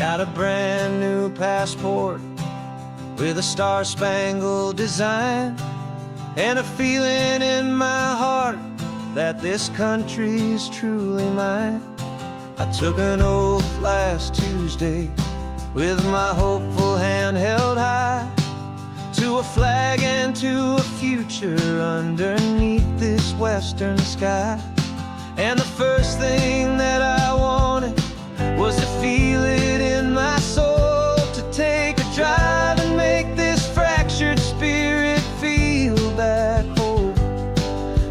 Got a brand new passport with a star-spangled design, and a feeling in my heart that this country's truly mine. I took an oath last Tuesday with my hopeful hand held high, to a flag and to a future underneath this western sky. And the first thing that I wanted was to feel it in my soul, to take a drive and make this fractured spirit feel back home.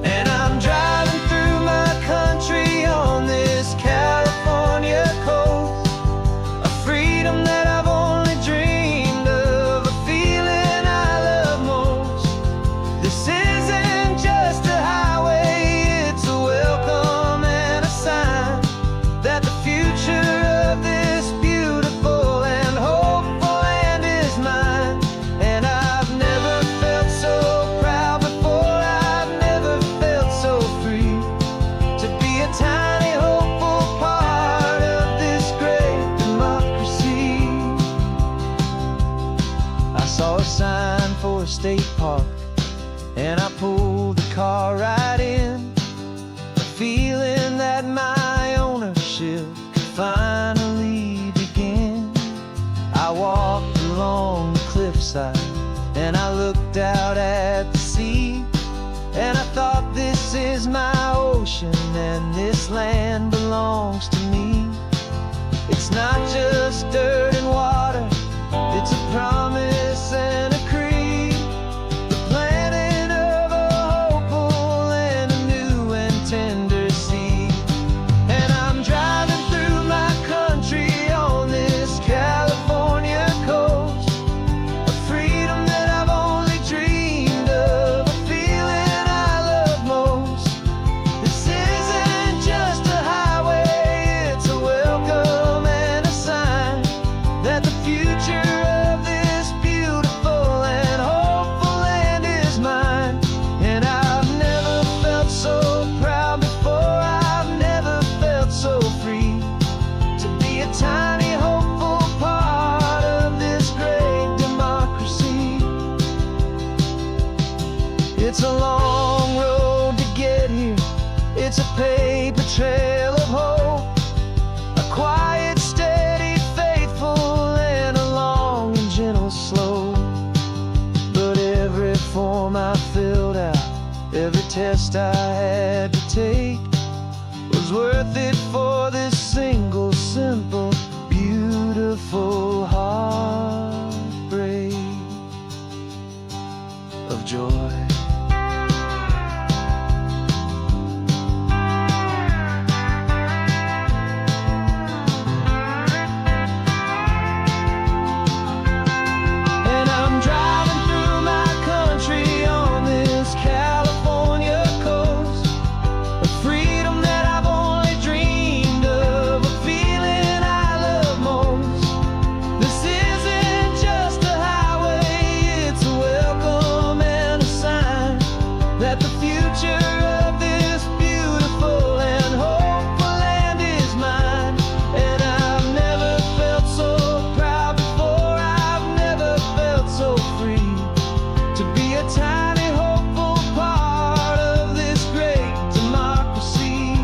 And I'm driving through my country on this California coast, a freedom that I've only dreamed of, a feeling I love most. This isn't just a highway, it's a welcome and a sign that the future of this beautiful and hopeful land is mine. And I've never felt so proud before, I've never felt so free, to be a tiny hopeful part of this great democracy. I saw a sign for a state park, and I pulled the car right in, a feeling that my ownership could finally begin. I walked along the cliffside and I looked out at the sea, and I thought, this is my ocean and this land belongs to me. It's not just dirt and water, it's a promise and a creed, the planting of a hopeful and a new and tender seed. And I'm driving through my country on this California coast, a freedom that I've only dreamed of, a feeling I love most. This isn't just a highway, it's a welcome and a sign that the future of this beautiful and hopeful land is mine. And I've never felt so proud before, I've never felt so free, to be a tiny hopeful part of this great democracy. It's a long road to get here, it's a paper trail of hope, a quiet, steady, faithful, and a long and gentle slope. But every form I filled out, every test I had to take, was worth it for this single, simple, beautiful heartbreak of joy. And I'm driving through my country on this California coast, a freedom that I've only dreamed of, a feeling I love most. This isn't just a highway, it's a welcome and a sign that the future of this beautiful and hopeful land is mine. And I've never felt so proud before, I've never felt so free, to be a tiny hopeful part of this great democracy.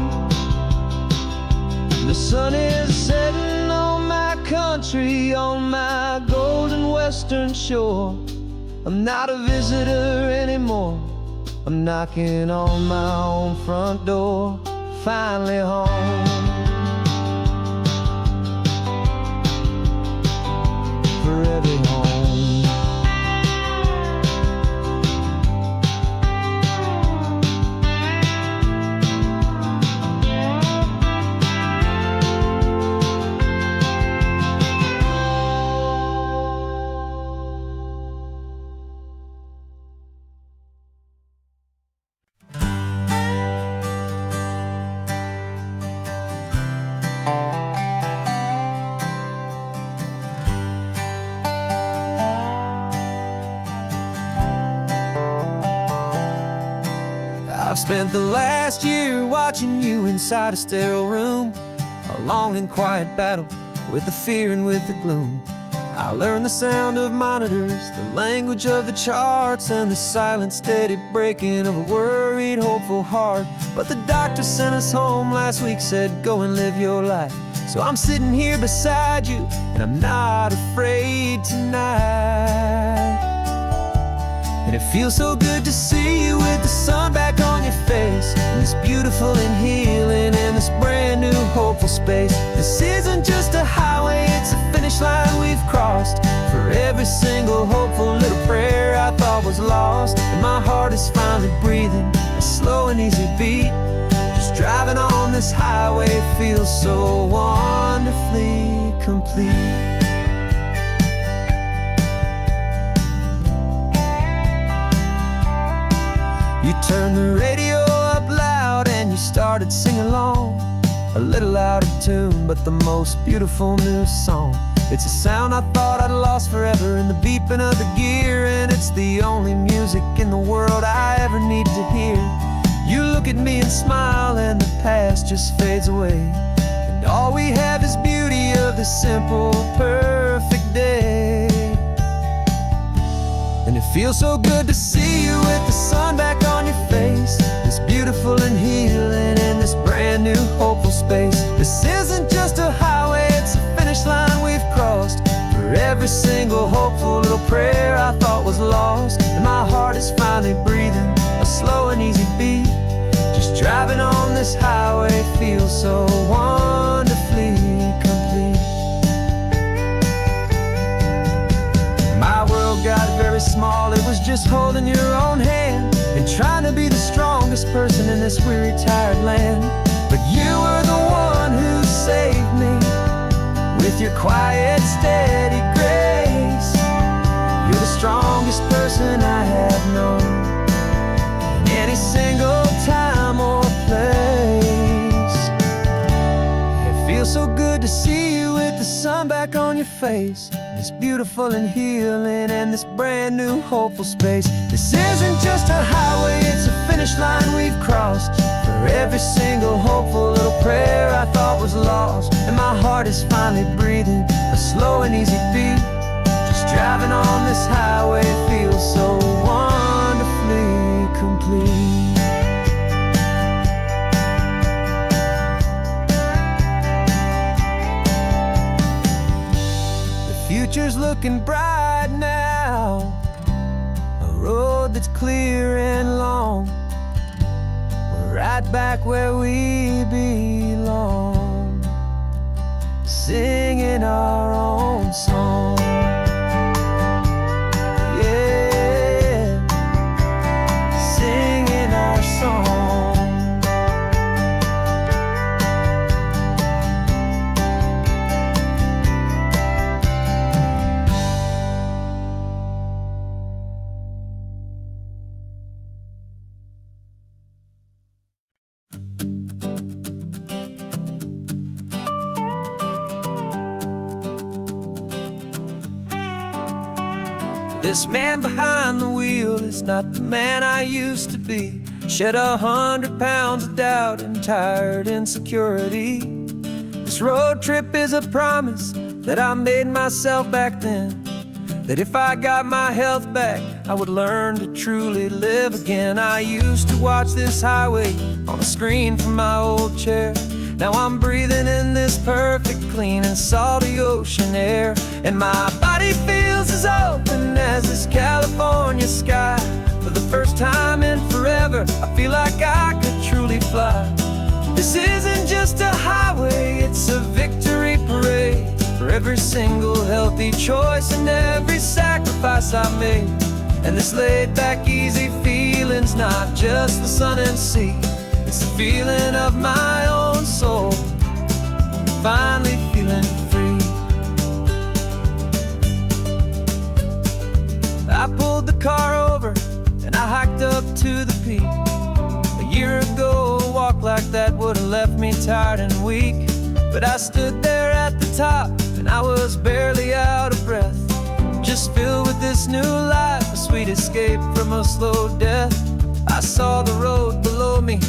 The sun is setting on my country, on my golden western shore. I'm not a visitor anymore, I'm knocking on my own front door, finally home. Forever home. I've spent the last year watching you inside a sterile room, a long and quiet battle with the fear and with the gloom. I learned the sound of monitors, the language of the charts, and the silent, steady breaking of a worried, hopeful heart. But the doctor sent us home last week, said, go and live your life. So I'm sitting here beside you, and I'm not afraid tonight. And it feels so good to see you with the sun back on your face, and this beautiful and healing in this brand new hopeful space. This isn't just a highway, it's a finish line we've crossed. For every single hopeful little prayer I thought was lost, and my heart is finally breathing a slow and easy beat. Just driving on this highway feels so wonderfully complete. You turned the radio up loud and you started singing along, a little out of tune, but the most beautiful new song. It's a sound I thought I'd lost forever in the beeping of the gear, and it's the only music in the world I ever need to hear. You look at me and smile, and the past just fades away, and all we have is beauty of this simple, perfect day. And it feels so good to see you with the sun back on your face, this beautiful and healing in this brand new hopeful space. This isn't just a highway, it's a finish line we've crossed. For every single hopeful little prayer I thought was lost, and my heart is finally breathing a slow and easy beat. Just driving on this highway feels so wonderfully complete. My world got very small, it was just holding your own hand and trying to be the strongest person in this weary, tired land. But you were the one who saved me with your quiet, steady grace. You're the strongest person I have known in any single time or place. It feels so good to see you with the sun back on your face, this beautiful and healing and this brand new hopeful space. This isn't just a highway, it's a finish line we've crossed. For every single hopeful little prayer I thought was lost, and my heart is finally breathing a slow and easy beat. Just driving on this highway feels so wonderfully complete. Future's looking bright now, a road that's clear and long. We're right back where we belong, singing our own song. Yeah, singing our song. This man behind the wheel is not the man I used to be. Shed 100 pounds of doubt and tired insecurity. This road trip is a promise that I made myself back then, that if I got my health back, I would learn to truly live again. I used to watch this highway on a screen from my old chair. Now I'm breathing in this perfect, clean and salty ocean air, and my body feels as open as this California sky. For the first time in forever, I feel like I could truly fly. This isn't just a highway, it's a victory parade. For every single healthy choice and every sacrifice I made. And this laid back, easy feeling's not just the sun and sea, it's the feeling of my own soul, finally feeling free. I pulled the car over and I hiked up to the peak. A year ago, a walk like that would have left me tired and weak. But I stood there at the top and I was barely out of breath, just filled with this new life, a sweet escape from a slow death. I saw the road below me,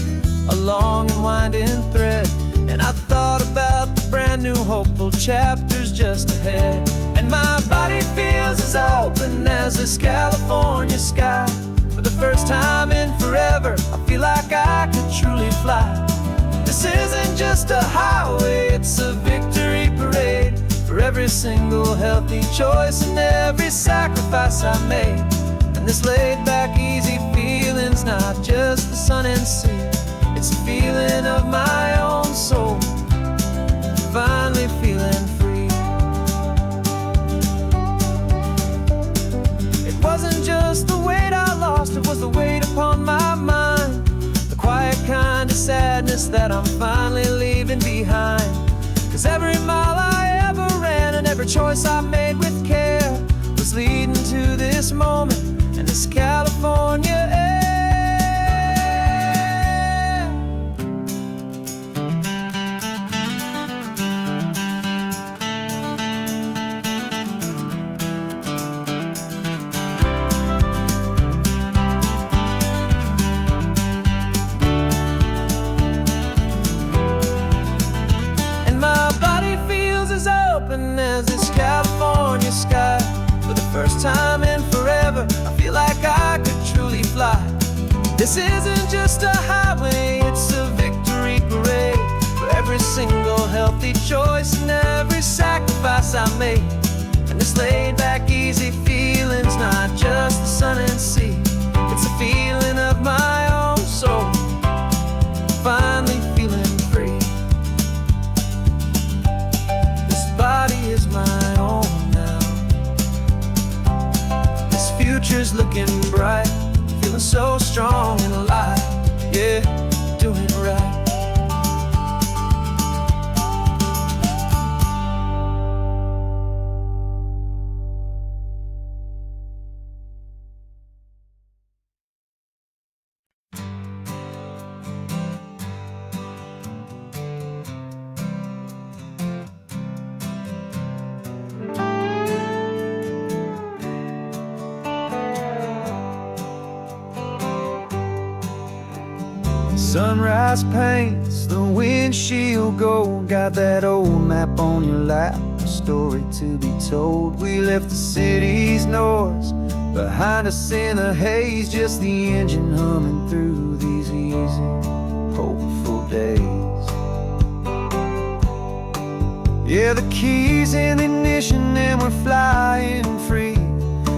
a long and winding thread, and I thought about the brand new hopeful chapters just ahead. And my body feels as open as this California sky. For the first time in forever, I feel like I could truly fly. This isn't just a highway, it's a victory parade. For every single healthy choice and every sacrifice I made. And this laid back easy feeling's not just the sun and sea, it's a feeling of my own soul, finally feeling free. It wasn't just the weight I lost, it was the weight upon my mind. The quiet kind of sadness that I'm finally leaving behind. 'Cause every mile I ever ran and every choice I made with care was leading to this moment and this California air. As this California sky. For the first time in forever, I feel like I could truly fly. This isn't just a highway, it's a victory parade. For every single healthy choice and every sacrifice I made. And this laid back easy feeling's not just the sun and sea, it's a feeling of my own soul, finally feeling free. Body is my own now. This future's looking bright, feeling so strong and alive. Yeah, doing it right. Sunrise paints the windshield gold. Got that old map on your lap, a story to be told. We left the city's noise behind us in the haze, just the engine humming through these easy, hopeful days. Yeah, the keys in the ignition and we're flying free,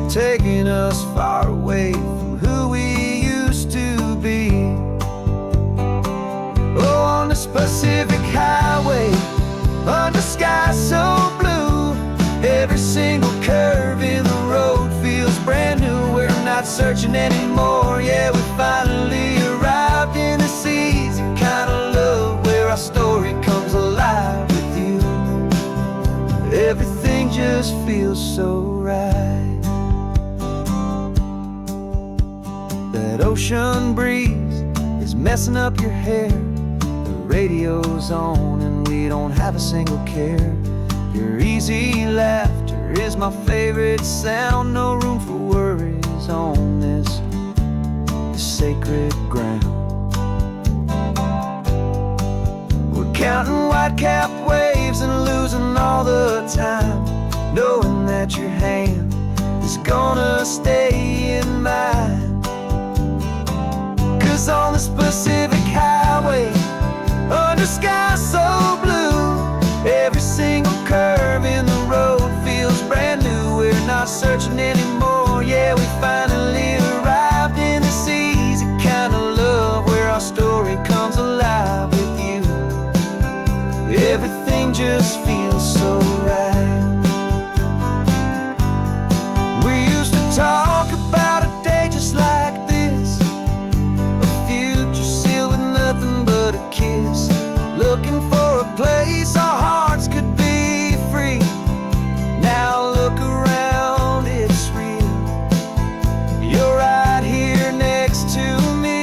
taking us far away from who we used to be. Oh, on this Pacific highway, under sky so blue, every single curve in the road feels brand new. We're not searching anymore, yeah, we finally arrived in this easy kind of love, where our story comes alive with you. Everything just feels so right. That ocean breeze is messing up your hair, radio's on and we don't have a single care. Your easy laughter is my favorite sound. No room for worries on this sacred ground. We're counting white-capped waves and losing all the time, knowing that your hand is gonna stay in mine. 'Cause on this Pacific highway, under sky so blue, every single curve in the road feels brand new. We're not searching anymore, yeah, we finally arrived in this easy kind of love, where our story comes alive with you. Everything just feels so right. We used to talk about a day just like this, a future sealed with nothing but a kiss, looking for a place our hearts could be free. Now look around, it's real. You're right here next to me.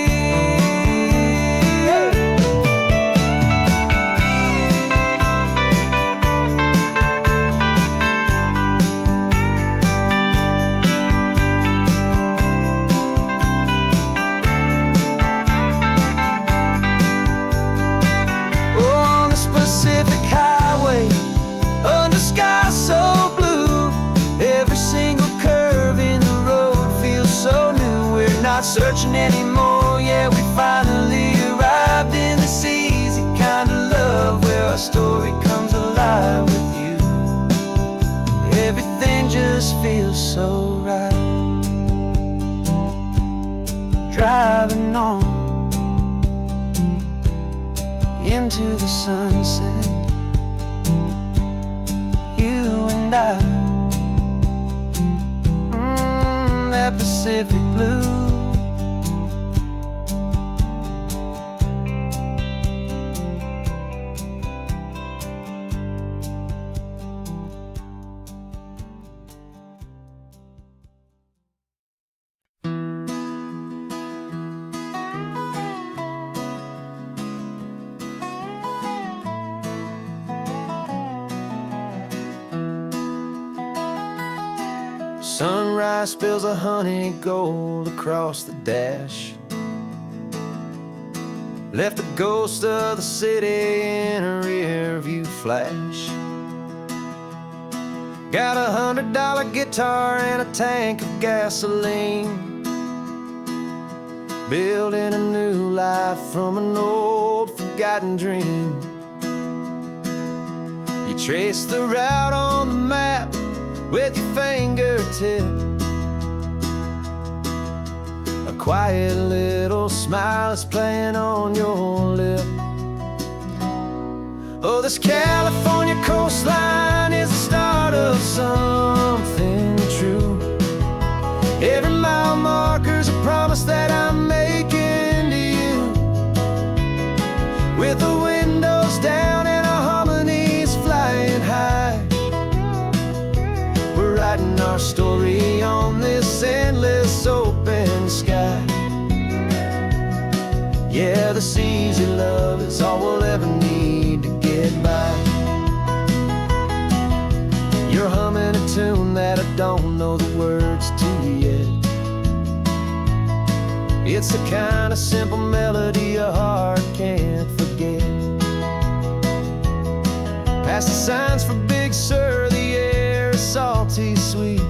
searching anymore. Yeah, we finally arrived in this easy kind of love where our story comes alive with you. Everything just feels so right. Driving on into the sunset, you and I, that Pacific blue. Sunrise spills a honey gold across the dash, left the ghost of the city in a rear view flash. Got a $100 guitar and a tank of gasoline, building a new life from an old forgotten dream. You trace the route on the map with your fingertip, a quiet little smile is playing on your lip. Oh, this California coastline is the start of something true. Every mile marker's a promise that I'm making to you. With the windows down and our harmonies flying high, we're writing our story on this endless open sky. Yeah, this easy love is all we'll ever need to get by. You're humming a tune that I don't know the words to yet. It's the kind of simple melody a heart can't forget. Past the signs for Big Sur, the air is salty sweet.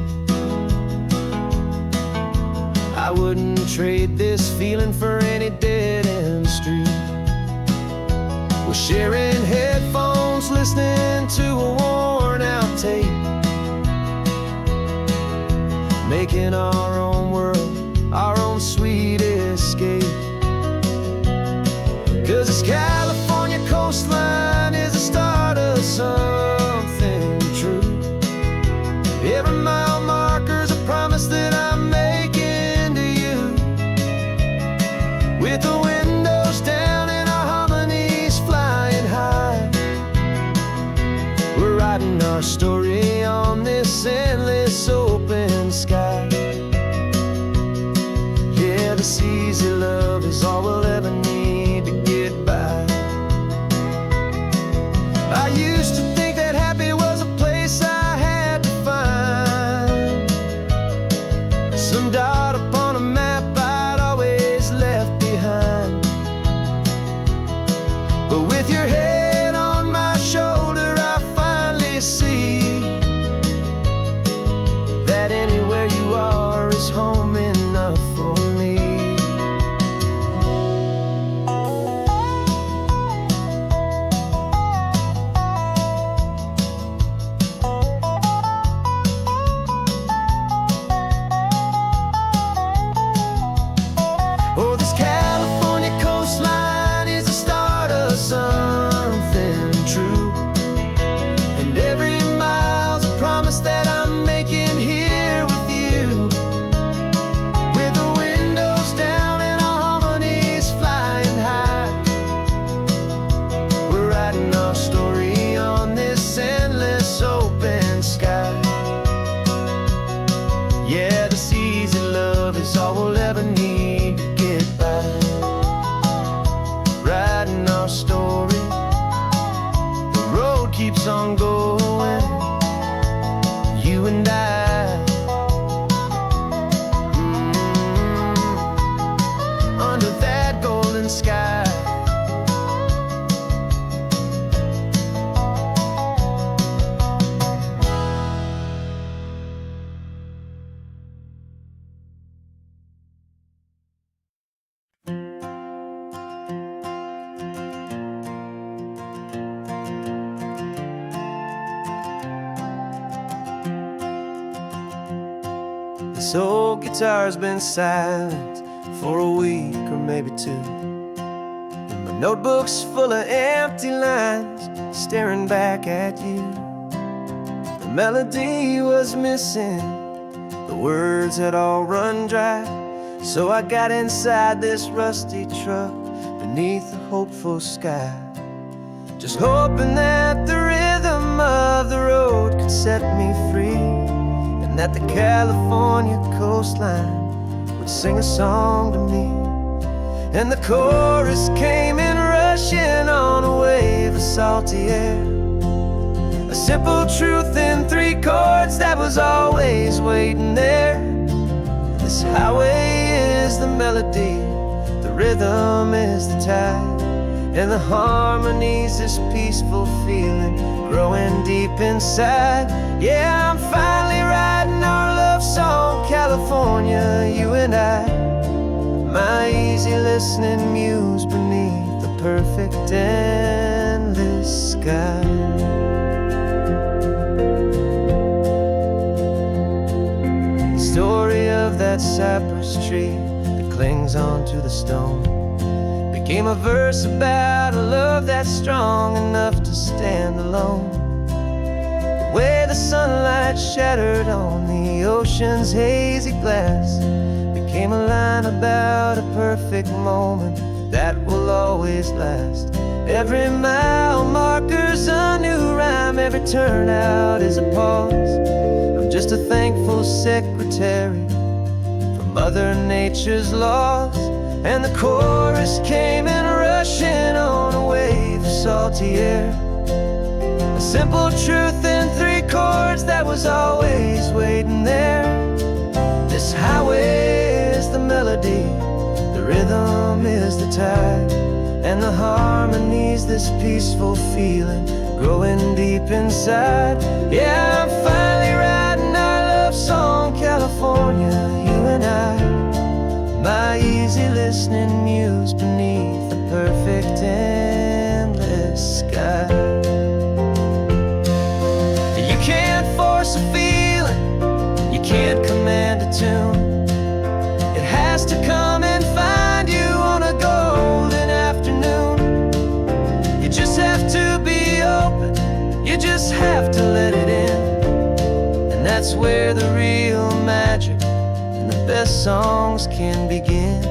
I wouldn't trade this feeling for any dead-end street. We're sharing headphones, listening to a worn-out tape, making our own world, our own sweet escape. 'Cause this California coastline is the start of something true. Every mile marker's a promise that I'm making to you. With the windows down and our harmonies flying high, we're writing our story on this endless open sky. Yeah, this easy love is all we'll ever need to get by. I used to think that happy was a place I had to find, some dot upon a map I'd always left behind. But with your head on my shoulder, I finally see that anywhere you are is home enough for me. This old guitar's been silent for a week or maybe two, and my notebook's full of empty lines staring back at you. The melody was missing, the words had all run dry, so I got inside this rusty truck beneath the hopeful sky, just hoping that the rhythm of the road could set me free, and that the California coastline would sing a song to me. And the chorus came in rushing on a wave of salty air, a simple truth in 3 chords that was always waiting there. This highway is the melody, the rhythm is the tide, and the harmony's this peaceful feeling growing deep inside. Yeah, I'm finally writing our love song, California, you and I, my easy listening muse beneath the perfect endless sky. The story of that cypress tree that clings onto the stone became a verse about a love that's strong enough to stand alone. The way the sunlight shattered on the ocean's hazy glass became a line about a perfect moment that will always last. Every mile marker's a new rhyme, every turnout is a pause. I'm just a thankful secretary for Mother Nature's laws. And the chorus came in rushing on a wave of salty air, a simple truth in 3 chords that was always waiting there. This highway is the melody, the rhythm is the tide, and the harmony's this peaceful feeling growing deep inside. Yeah, I'm finally writing our love song, California, you and I, my easy listening muse beneath the perfect endless sky. You can't force a feeling, you can't command a tune. It has to come and find you on a golden afternoon. You just have to be open, you just have to let it in, and that's where the real magic and the best songs can begin.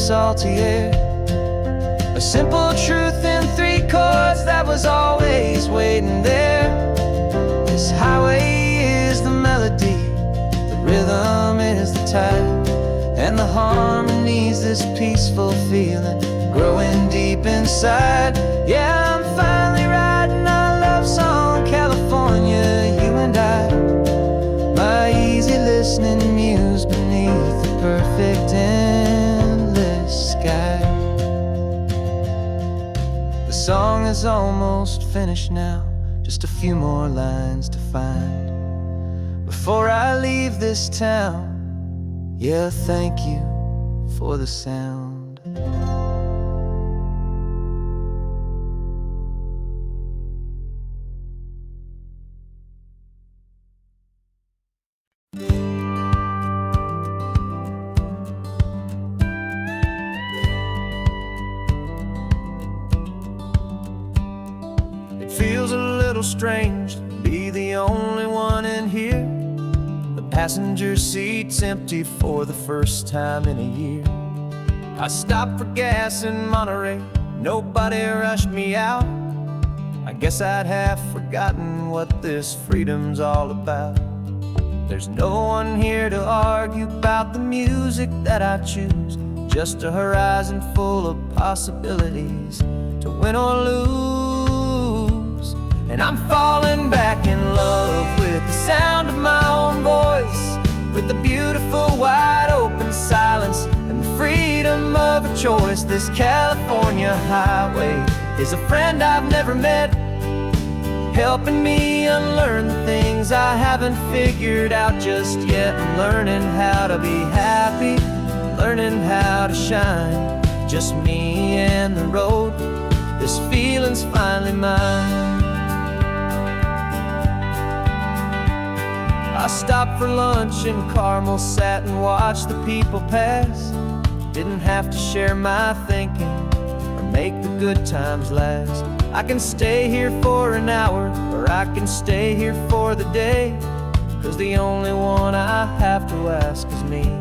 Salty air, a simple truth in 3 chords that was always waiting there. This highway is the melody, the rhythm is the tide, and the harmony's this peaceful feeling growing deep inside. Yeah, I'm finally writing our love song, California, you and I, my easy listening muse beneath the perfect endless sky. The song is almost finished now, just a few more lines to find before I leave this town. Yeah, thank you for the sound. It feels a little strange to be the only one in here. The passenger seat's empty for the first time in a year. I stopped for gas in Monterey, nobody rushed me out. I guess I'd have forgotten what this freedom's all about. There's no one here to argue about the music that I choose, just a horizon full of possibilities to win or lose. And I'm falling back in love with the sound of my own voice, with the beautiful wide open silence and of a choice. This California highway is a friend I've never met, helping me unlearn the things I haven't figured out just yet. I'm learning how to be happy, learning how to shine, just me and the road. This feeling's finally mine. I stopped for lunch in Carmel, sat and watched the people pass. Didn't have to share my thinking or make the good times last. I can stay here for an hour, or I can stay here for the day, 'cause the only one I have to ask is me.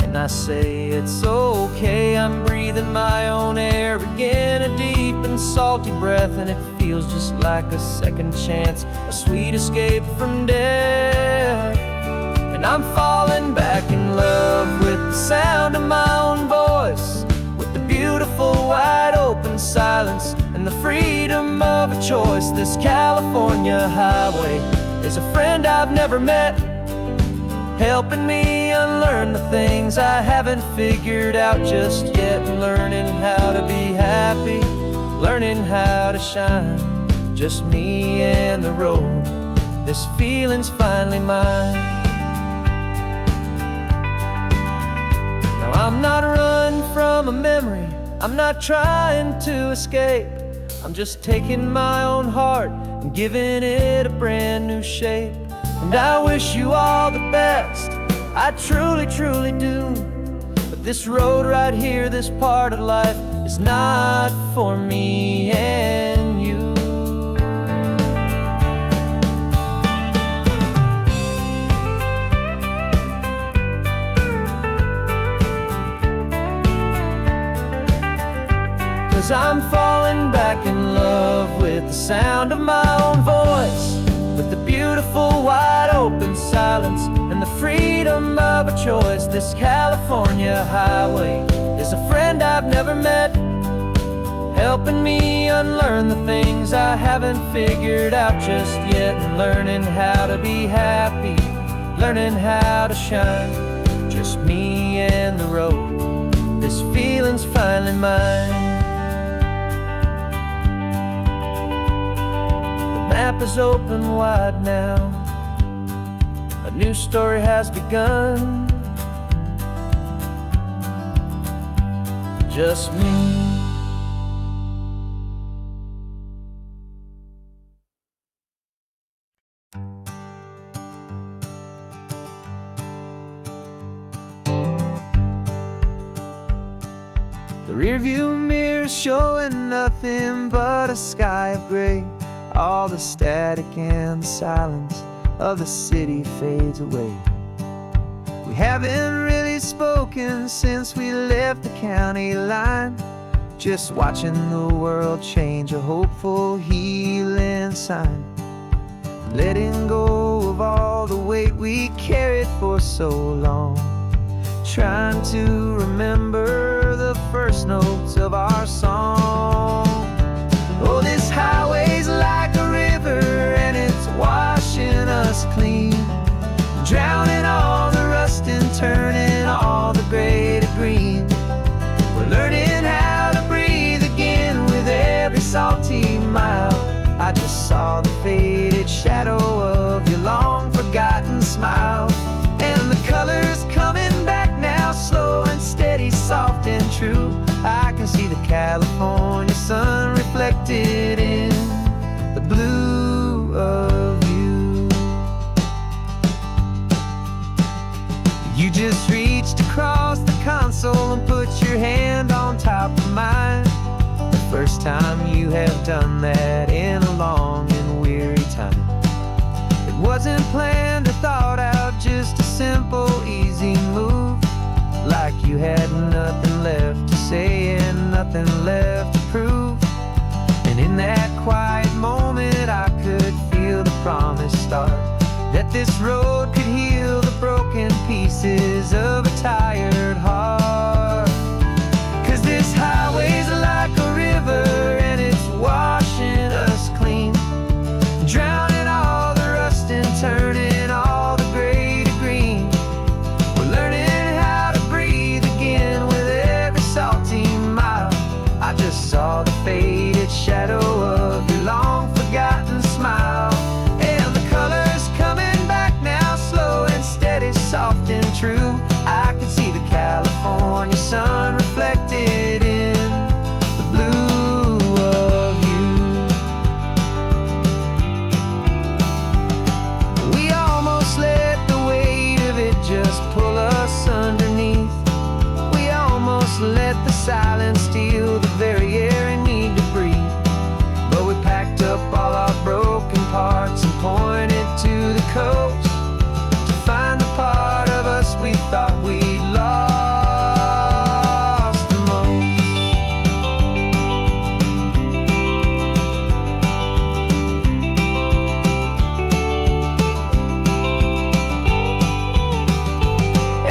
And I say it's okay, I'm breathing my own air again, a deep and salty breath, and it feels just like a second chance, a sweet escape from death. And I'm falling back in love with the sound of my own voice, with the beautiful wide open silence and the freedom of a choice. This California highway is a friend I've never met, helping me unlearn the things I haven't figured out just yet. Learning how to be happy, learning how to shine, just me and the road. This feeling's finally mine. Now I'm not running from a memory, I'm not trying to escape. I'm just taking my own heart and giving it a brand new shape. And I wish you all the best, I truly, truly do. But this road right here, this part of life, is not for me and you. Cause I'm falling back in love with the sound of my own voice, with the beautiful wide open silence and the freedom of a choice. This California highway is a friend I've never met, helping me unlearn the things I haven't figured out just yet. And learning how to be happy, learning how to shine, just me and the road. This feeling's finally mine. The map is open wide now, a new story has begun, just me. The rearview mirror showing nothing but a sky of gray. All the static and the silence of the city fades away. We haven't really spoken since we left the county line, just watching the world change, a hopeful healing sign. Letting go of all the weight we carried for so long, trying to remember the first notes of our song. Oh, this highway's like a river and it's washing us clean, drowning all the rust and turning all the gray to green. We're learning how to breathe again with every salty mile. I just saw the faded shadow of your long forgotten smile, and the colors coming back now, slow and steady, soft and true. I can see the California sun reflected in the blue of you. You just reached across the console and put your hand on top of mine. The first time you have done that in a long and weary time. It wasn't planned or thought out, just a simple, easy move. Like you had nothing left to say and nothing left to prove. And in that quiet moment I could feel the promise start, that this road could heal the broken pieces of a tired heart. 'Cause this highway's like a river and it's washing us clean, drowning all the rust and turning all the gray to green. We're learning how to breathe again with every salty let the silence steal the very air I need to breathe. But we packed up all our broken parts and pointed to the coast to find the part of us we thought we'd lost the most.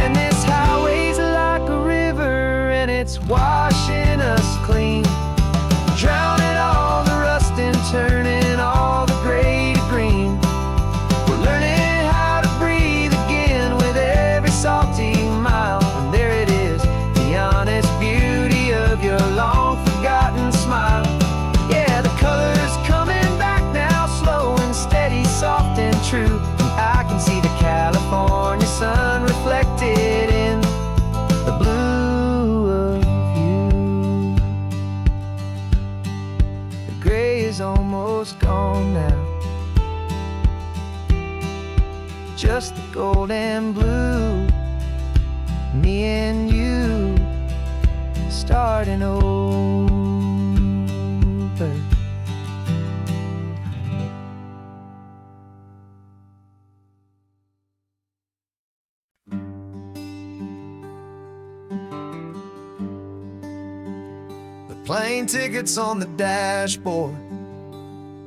And this highway's like a river, and it's washing us clean, drowning all the rust and turning all the gray to green. We're learning how to breathe again with every salty mile. And there it is, the honest beauty of your long forgotten smile. Yeah, the color's coming back now, slow and steady, soft and true. And I can see the California sun reflected in the blue of you. The gray is almost gone now, just the gold and blue. Me and you starting over. The plane tickets on the dashboard,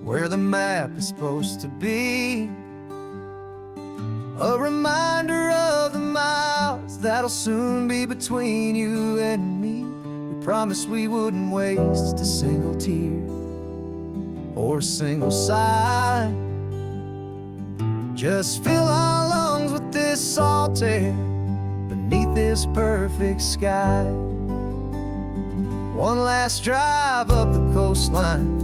where the map is supposed to be. A reminder of the miles that'll soon be between you and me. We promised we wouldn't waste a single tear or a single sigh. Just fill our lungs with this salt air beneath this perfect sky. One last drive up the coastline,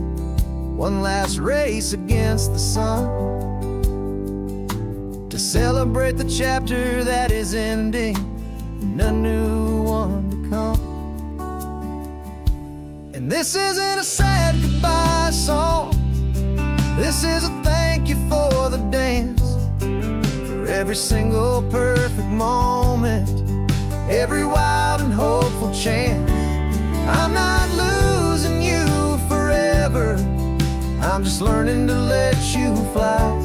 one last race against the sun, to celebrate the chapter that is ending and a new one to come. And this isn't a sad goodbye song, this is a thank you for the dance, for every single perfect moment, every wild and hopeful chance. I'm not losing you forever, I'm just learning to let you fly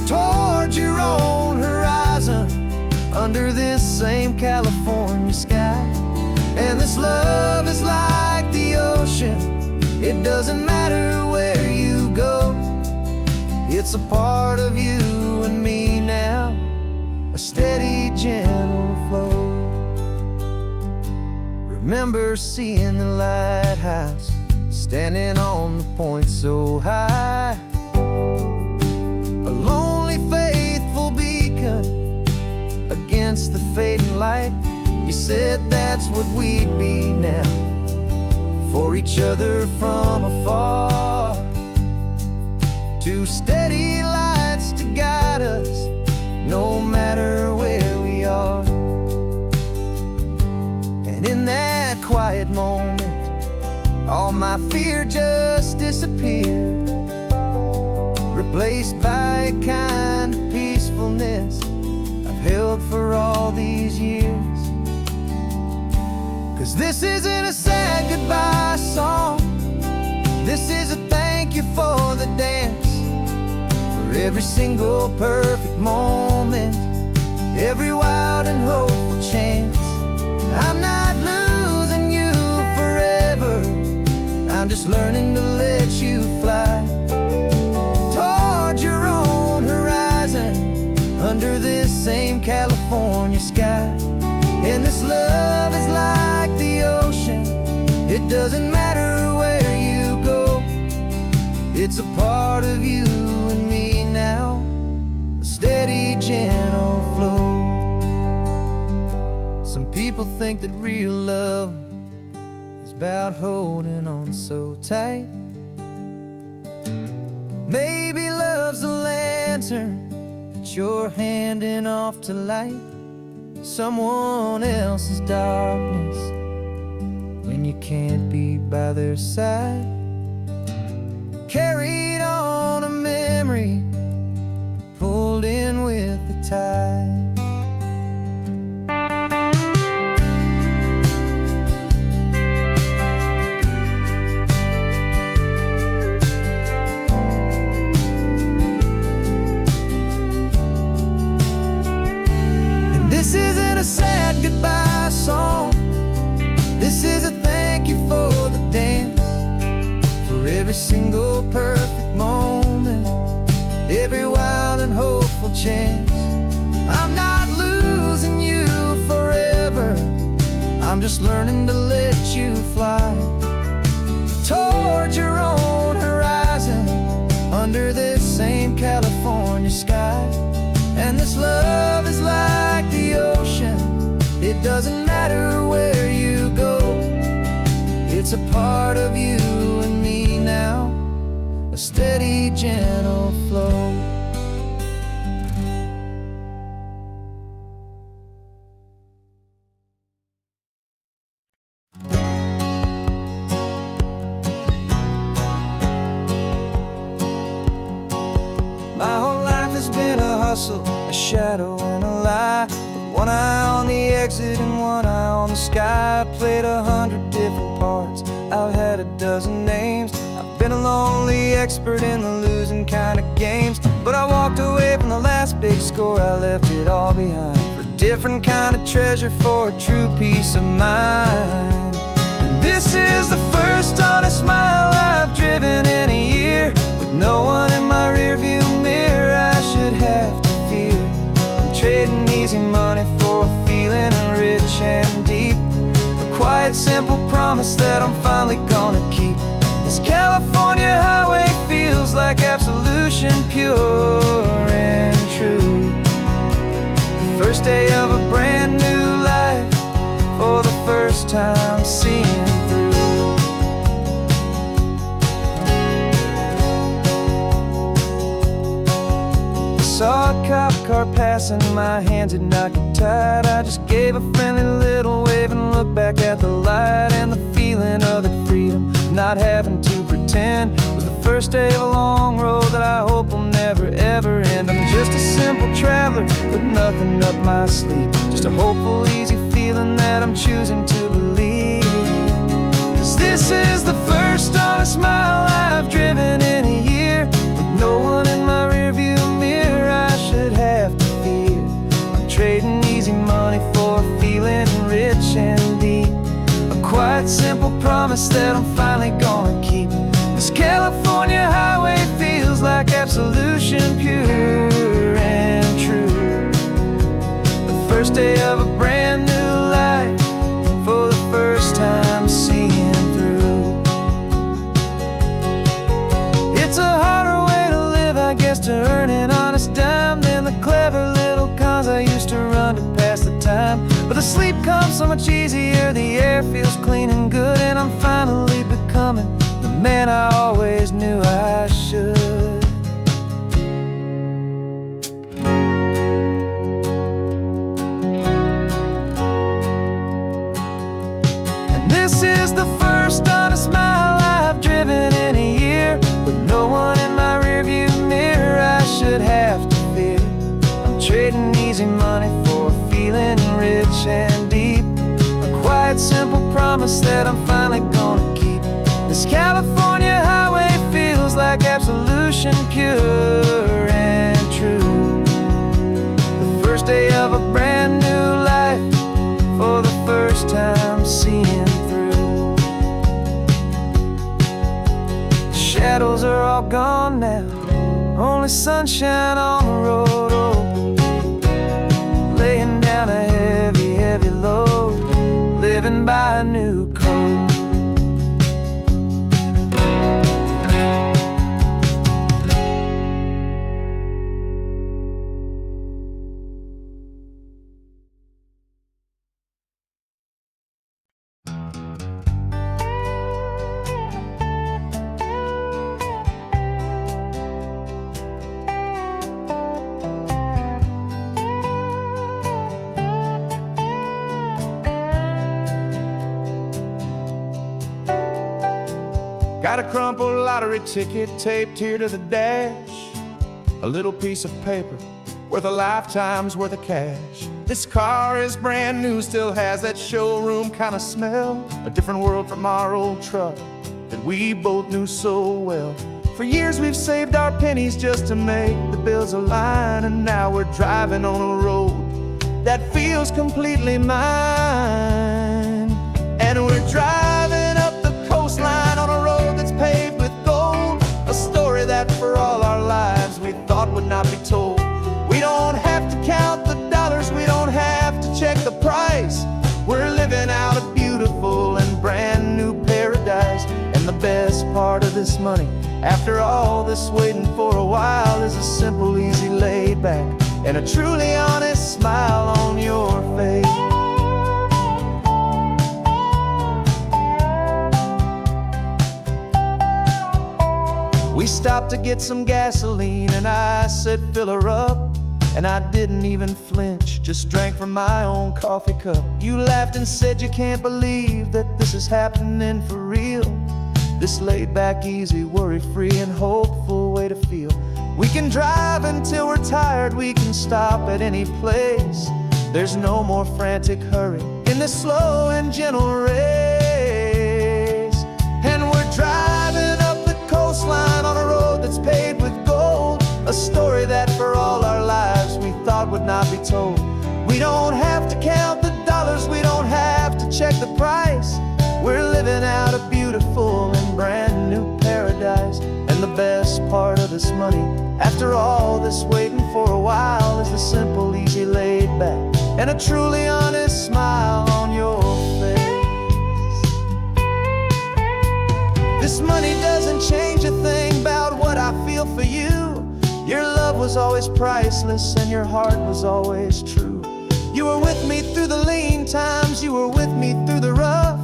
towards your own horizon, under this same California sky. And this love is like the ocean, it doesn't matter where you go, it's a part of you and me now, a steady, gentle flow. Remember seeing the lighthouse, standing on the point so high, a lonely, faithful beacon against the fading light. You said that's what we'd be now, for each other from afar. Two steady lights to guide us, no matter where we are. And in that quiet moment, all my fear just disappeared, replaced by a kind of peacefulness I've held for all these years. 'Cause this isn't a sad goodbye song, this is a thank you for the dance, for every single perfect moment, every wild and hopeful chance. I'm not losing you forever, I'm just learning to let you fly towards your own horizon, under this same California sky. And this love is like the ocean, it doesn't matter where you go, it's a part of you and me now, a steady, gentle flow. Some people think that real love is about holding on so tight. Maybe love's a lantern that you're handing off to light someone else's darkness when you can't be by their side. Carried on a memory, pulled in with the tide. every single perfect moment, every wild and hopeful chance. I'm not losing you forever, I'm just learning to let you fly toward your own horizon, under this same California sky. And this love is like the ocean, it doesn't matter where you go, it's a part of you and me now, a steady, gentle flow. My whole life has been a hustle, a shadow and a lie, with one eye on the exit and one eye on the sky. I played 100 different parts, I've had a dozen names, I've been a lonely expert in the losing kind of games. But I walked away from the last big score, I left it all behind, for a different kind of treasure, for a true peace of mind. And this is the first honest mile I've driven in a year, with no one in my rearview mirror I should have to fear. I'm trading easy money for a feeling rich and deep, a quiet, simple promise that I'm finally gonna keep. This California highway feels like absolution, pure and true. The first day of a brand new life, for the first time seeing through. Saw a cop car passing, my hands had not got tied. I just gave a friendly little wave and looked back at the light. And the feeling of the freedom, not having to pretend, was the first day of a long road that I hope will never ever end. I'm just a simple traveler with nothing up my sleeve, just a hopeful, easy feeling that I'm choosing to believe. 'Cause this is the first honest mile I've driven in a year, with no one in my rearview mirror I should have to fear. I'm trading easy money for a feeling rich and deep, a quiet, simple promise that I'm finally gonna keep. This California highway feels like absolution, pure and true. The first day of a brand new life, for the first time seeing through. It's a harder way to live, I guess, to earn an honest dime than the clever little cons I used to run to pass the time. But the sleep comes so much easier, the air feels clean and good, and I'm finally becoming the man I always knew I should. And this is the first honest mile I've driven in a year, with no one in my rearview mirror I should have to fear. I'm trading easy money for a feeling rich and deep, a quiet, simple promise that I'm finally gonna keep. This California highway feels like absolution, pure and true. The first day of a brand new life, for the first time seeing through. The shadows are all gone now, only sunshine on the road. Oh, laying down a heavy, heavy load, living by a new code. Got a crumpled lottery ticket taped here to the dash, a little piece of paper worth a lifetime's worth of cash. This car is brand new, still has that showroom kind of smell, a different world from our old truck that we both knew so well. For years we've saved our pennies just to make the bills align, and now we're driving on a road that feels completely mine. And we're driving up the coastline on a road that's paved with gold this money. After all this waiting for a while is a simple, easy, laid back, and a truly honest smile on your face. We stopped to get some gasoline and I said fill her up, and I didn't even flinch, just drank from my own coffee cup. You laughed and said you can't believe that this is happening for real. This laid back, easy, worry-free and hopeful way to feel. We can drive until we're tired, we can stop at any place. There's no more frantic hurry in this slow and gentle race. And we're driving up the coastline on a road that's paved with gold, a story that for all our lives we thought would not be told. We don't have to count the dollars, we don't have to check the price. We're living out a beautiful and brand new paradise. And the best part of this money, after all this waiting for a while, is the simple, easy, laid back, and a truly honest smile on your face. This money doesn't change a thing about what I feel for you. Your love was always priceless and your heart was always true. You were with me through the lean times, you were with me through the rough,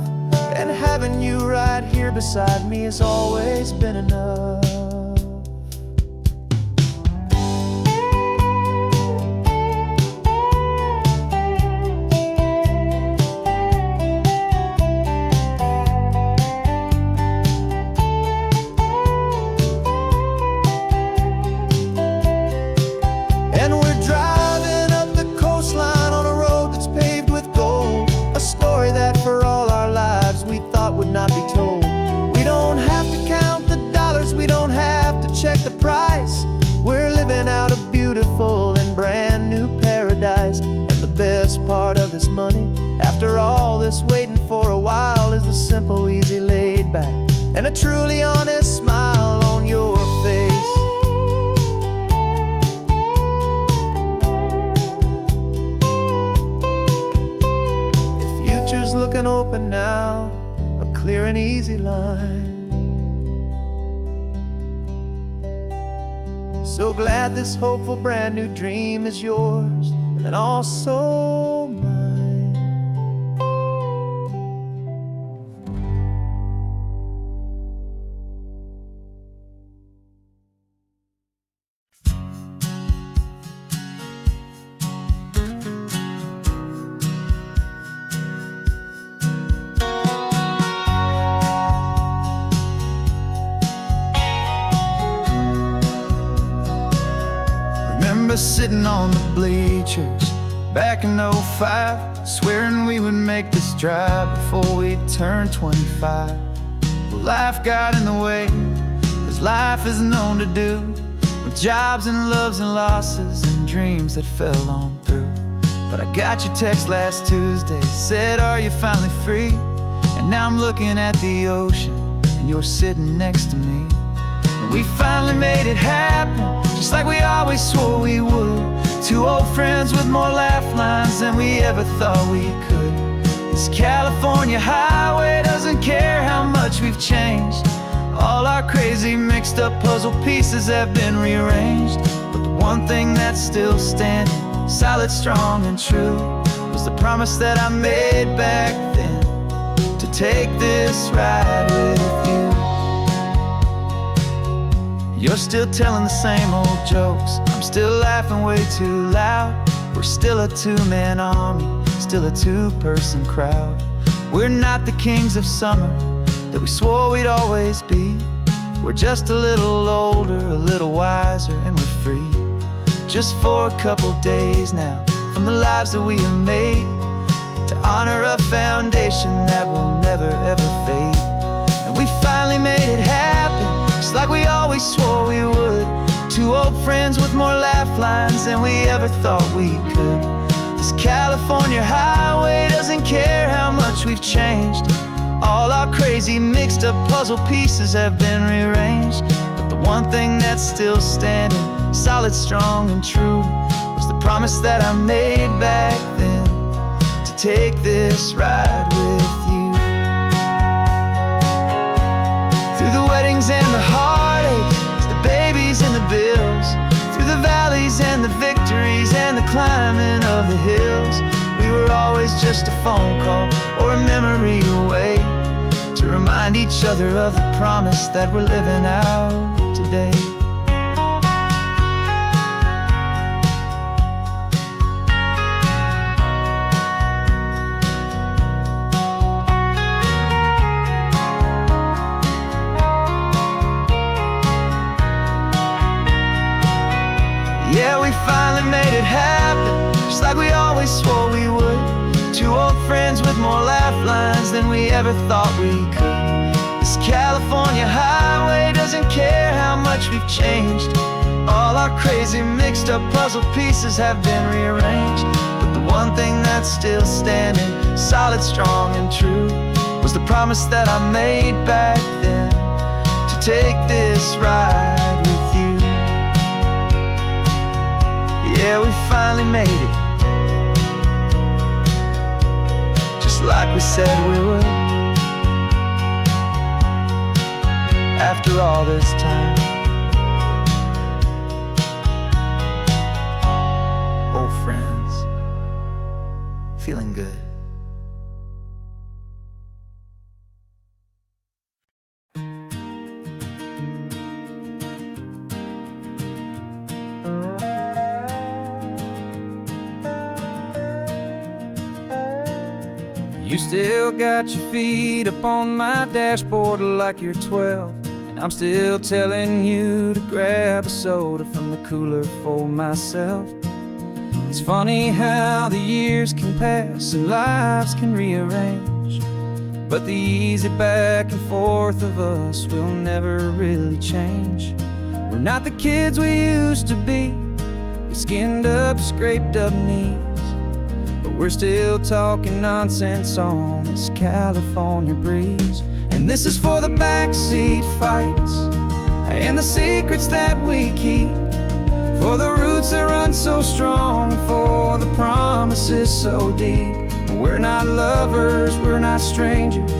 and having you right here beside me has always been enough. And we're driving up the coastline on a road that's paved with gold, a story that for all our lives we thought would not be told. We don't have to count the dollars, we don't have to check the price. We're living out a beautiful and brand new paradise. And the best part of this money, after all this waiting for a while, is the simple, easy, laid back, and a truly honest smile on your face. The future's looking open now, a clear and easy line. So glad this hopeful brand new dream is yours and also mine. Remember sitting on the bleachers back in '05, swearing we would make this drive before we turned 25. Well, life got in the way, as life is known to do, with jobs and loves and losses and dreams that fell on through. But I got your text last Tuesday, said, are you finally free? And now I'm looking at the ocean, and you're sitting next to me. And we finally made it happen, just like we always swore we would. Two old friends with more laugh lines than we ever thought we could. This California highway doesn't care how much we've changed. All our crazy mixed up puzzle pieces have been rearranged. But the one thing that's still standing, solid, strong and true, was the promise that I made back then, to take this ride with you. You're still telling the same old jokes, I'm still laughing way too loud. We're still a two-man army, still a two-person crowd. We're not the kings of summer that we swore we'd always be. We're just a little older, a little wiser, and we're free. Just for a couple days now, from the lives that we have made, to honor a foundation that will never ever fade. And we finally made it happen, just like we always swore we would. Two old friends with more laugh lines than we ever thought we could. This California highway doesn't care how much we've changed. All our crazy mixed up puzzle pieces have been rearranged. But the one thing that's still standing, solid, strong and true, was the promise that I made back then, to take this ride with you. Through the weddings and the just a phone call or a memory away, to remind each other of the promise that we're living out today. Yeah, we finally made it happen, just like we always swore we would. Two old friends with more laugh lines than we ever thought we could. This California highway doesn't care how much we've changed. All our crazy mixed up puzzle pieces have been rearranged, but the one thing that's still standing, solid, strong, and true, was the promise that I made back then, to take this ride with you. Yeah, we finally made it, just like we said we would. After all this time, old friends, feeling good. You still got your feet up on my dashboard like you're 12, and I'm still telling you to grab a soda from the cooler for myself. It's funny how the years can pass and lives can rearrange, but the easy back and forth of us will never really change. We're not the kids we used to be, with skinned up, scraped up knees, but we're still talking nonsense on this California breeze. And this is for the backseat fights and the secrets that we keep, for the roots that run so strong, for the promises so deep. We're not lovers, we're not strangers,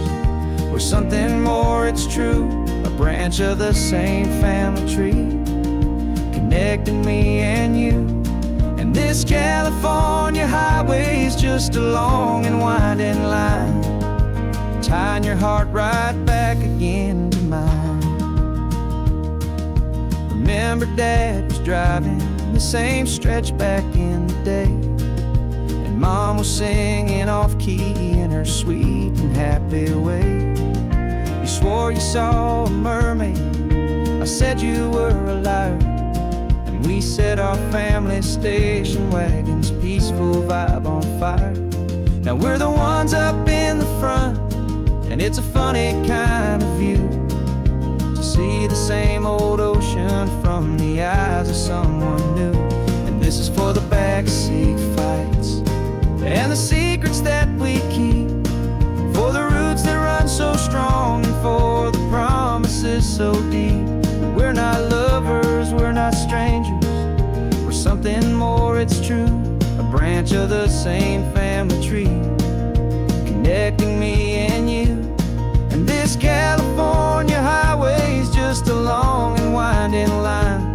we're something more, it's true, a branch of the same family tree, connecting me and you. And this California highway is just a long and winding line, tying your heart right back again to mine. Remember Dad was driving the same stretch back in the day, and Mom was singing off-key in her sweet and happy way. You swore you saw a mermaid, I said you were a liar, and we set our family station wagon's peaceful vibe on fire. Now we're the ones up in the front, and it's a funny kind of view to see the same old ocean from the eyes of someone new. And this is for the backseat fights and the secrets that we keep, for the roots that run so strong, and for the promises so deep. We're not lovers, we're not strangers, we're something more, it's true, a branch of the same family tree, connecting me and you. And this California highway is just a long and winding line,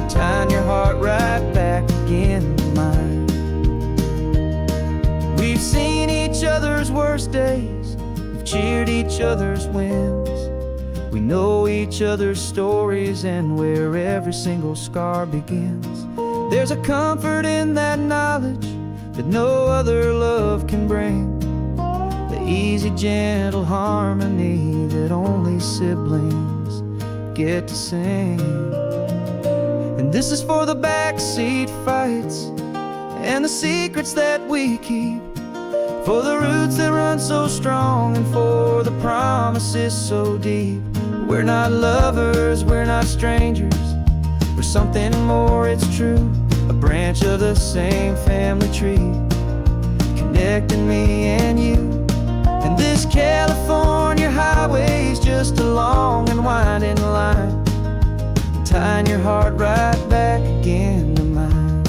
tying your heart right back again to mine. We've seen each other's worst days, we've cheered each other's wins, we know each other's stories and where every single scar begins. There's a comfort in that knowledge that no other love can bring, the easy, gentle harmony that only siblings get to sing. And this is for the backseat fights and the secrets that we keep, for the roots that run so strong, and for the promises so deep. We're not lovers, we're not strangers, we're something more, it's true, a branch of the same family tree, connecting me and you. And this California highway is just a long and winding line, tying your heart right back again to mine.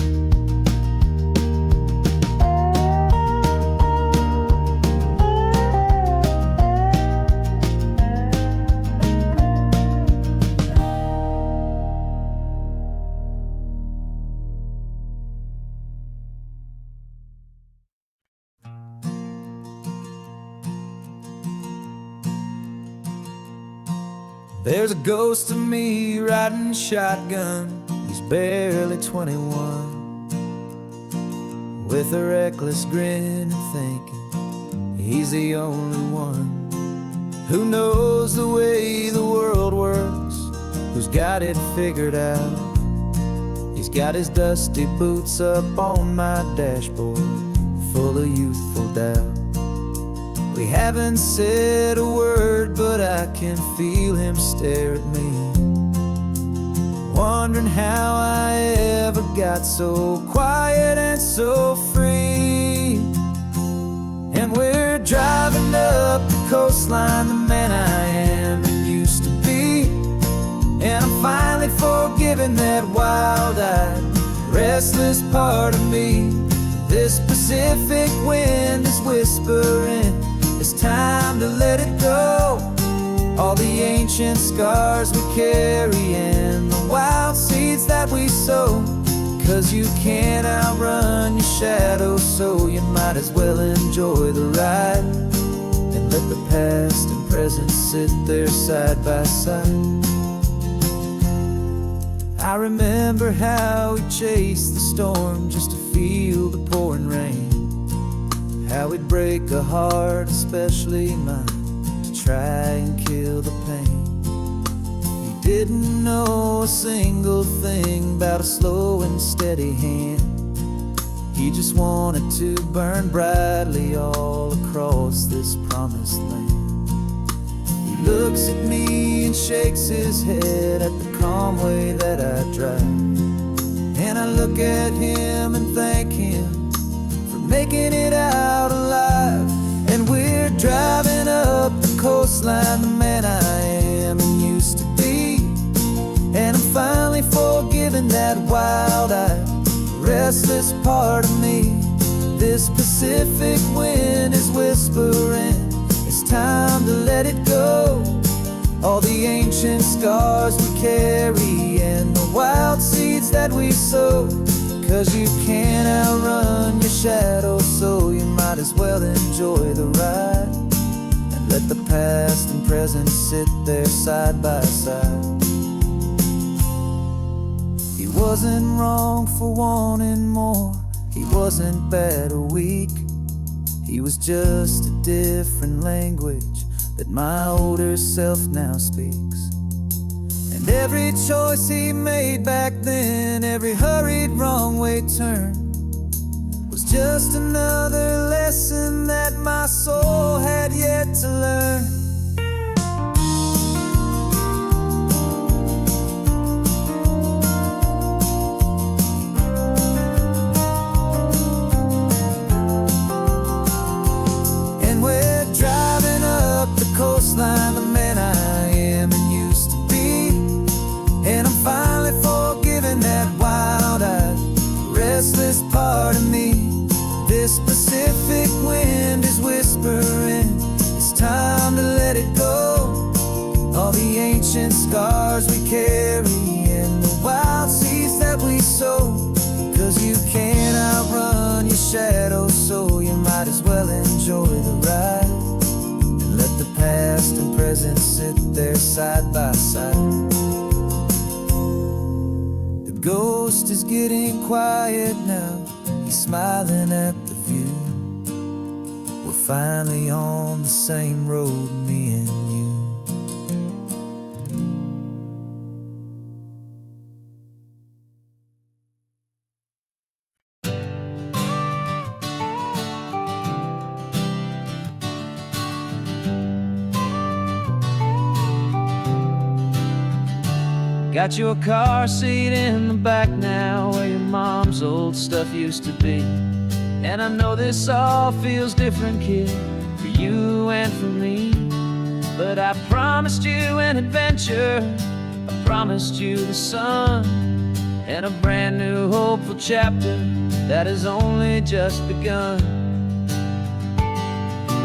There's a ghost of me riding shotgun. He's barely 21, with a reckless grin and thinking he's the only one who knows the way the world works, who's got it figured out. He's got his dusty boots up on my dashboard, full of youthful doubt. We haven't said a word, but I can feel him stare at me, wondering how I ever got so quiet and so free. And we're driving up the coastline, the man I am and used to be. And I'm finally forgiving that wild-eyed, restless part of me. This Pacific wind is whispering, it's time to let it go. All the ancient scars we carry and the wild seeds that we sow. 'Cause you can't outrun your shadow, so you might as well enjoy the ride and let the past and present sit there side by side. I remember how we chased the storm just to feel the pouring rain, how we'd break a heart, especially mine, to try and kill the pain. He didn't know a single thing about a slow and steady hand. He just wanted to burn brightly all across this promised land. He looks at me and shakes his head at the calm way that I drive, and I look at him and thank him for making it out alive. And we're driving up the coastline, the man I am and used to be. And I'm finally forgiving that wild-eyed, restless part of me. This Pacific wind is whispering, it's time to let it go. All the ancient scars we carry and the wild seeds that we sow. 'Cause you can't outrun your shadow, so you might as well enjoy the ride and let the past and present sit there side by side. He wasn't wrong for wanting more, he wasn't bad or weak. He was just a different language that my older self now speaks. And every choice he made back then, every hurried wrong way turn, was just another lesson that my soul had yet to learn. And we're driving up the coastline, the man I am and used to be. And I'm finally forgiving that wild-eyed, restless part of me. This Pacific wind is whispering, it's time to let it go. All the ancient scars we carry and the wild seeds that we sow. 'Cause you can't outrun your shadow, so you might as well enjoy the ride and let the past and present sit there side by side. The ghost is getting quiet now, he's smiling at the view. We're finally on the same road, me and you. Got your car seat in the back now, where your mom's old stuff used to be. And I know this all feels different, kid, for you and for me. But I promised you an adventure, I promised you the sun, and a brand new hopeful chapter that has only just begun.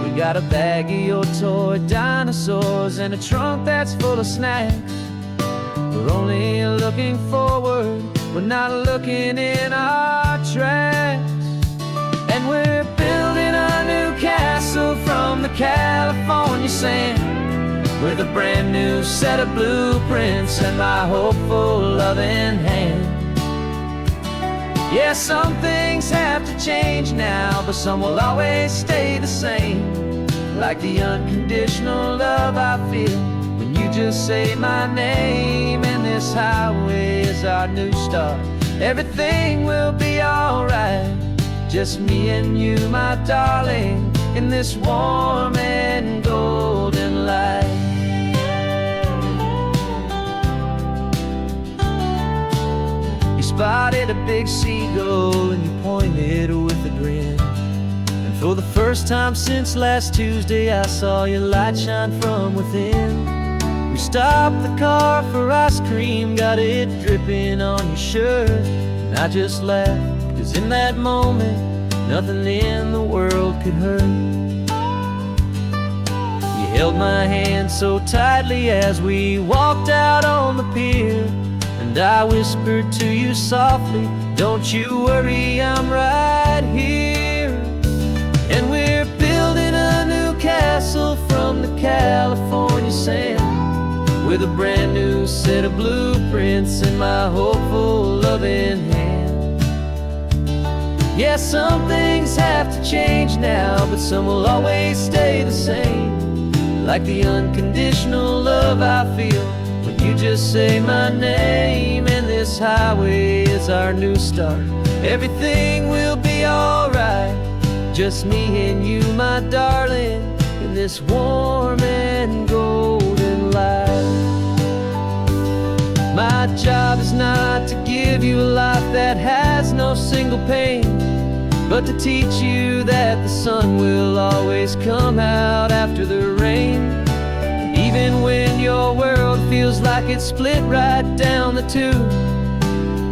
We got a bag of your toy dinosaurs and a trunk that's full of snacks. We're only looking forward, we're not looking in our tracks. And we're building a new castle from the California sand. with a brand new set of blueprints and my hopeful loving hand. Yeah, some things have to change now, but some will always stay the same. Like the unconditional love I feel when you just say my name. And this highway is our new start. Everything will be alright, just me and you, my darling, in this warm and golden light. You spotted a big seagull and you pointed with a grin. And for the first time since last Tuesday, I saw your light shine from within. We stopped the car for ice cream, got it dripping on your shirt. And I just laughed, 'cause in that moment, nothing in the world could hurt. You held my hand so tightly as we walked out on the pier. And I whispered to you softly, don't you worry, I'm right here. And we're building a new castle from the California sand, with a brand new set of blueprints in my hopeful loving hand. Yeah, some things have to change now, but some will always stay the same. Like the unconditional love I feel when you just say my name. And this highway is our new start. Everything will be alright, just me and you, my darling, in this warm and golden light. My job is not to give you a life that has no single pain, but to teach you that the sun will always come out after the rain. And even when your world feels like it's split right down the two,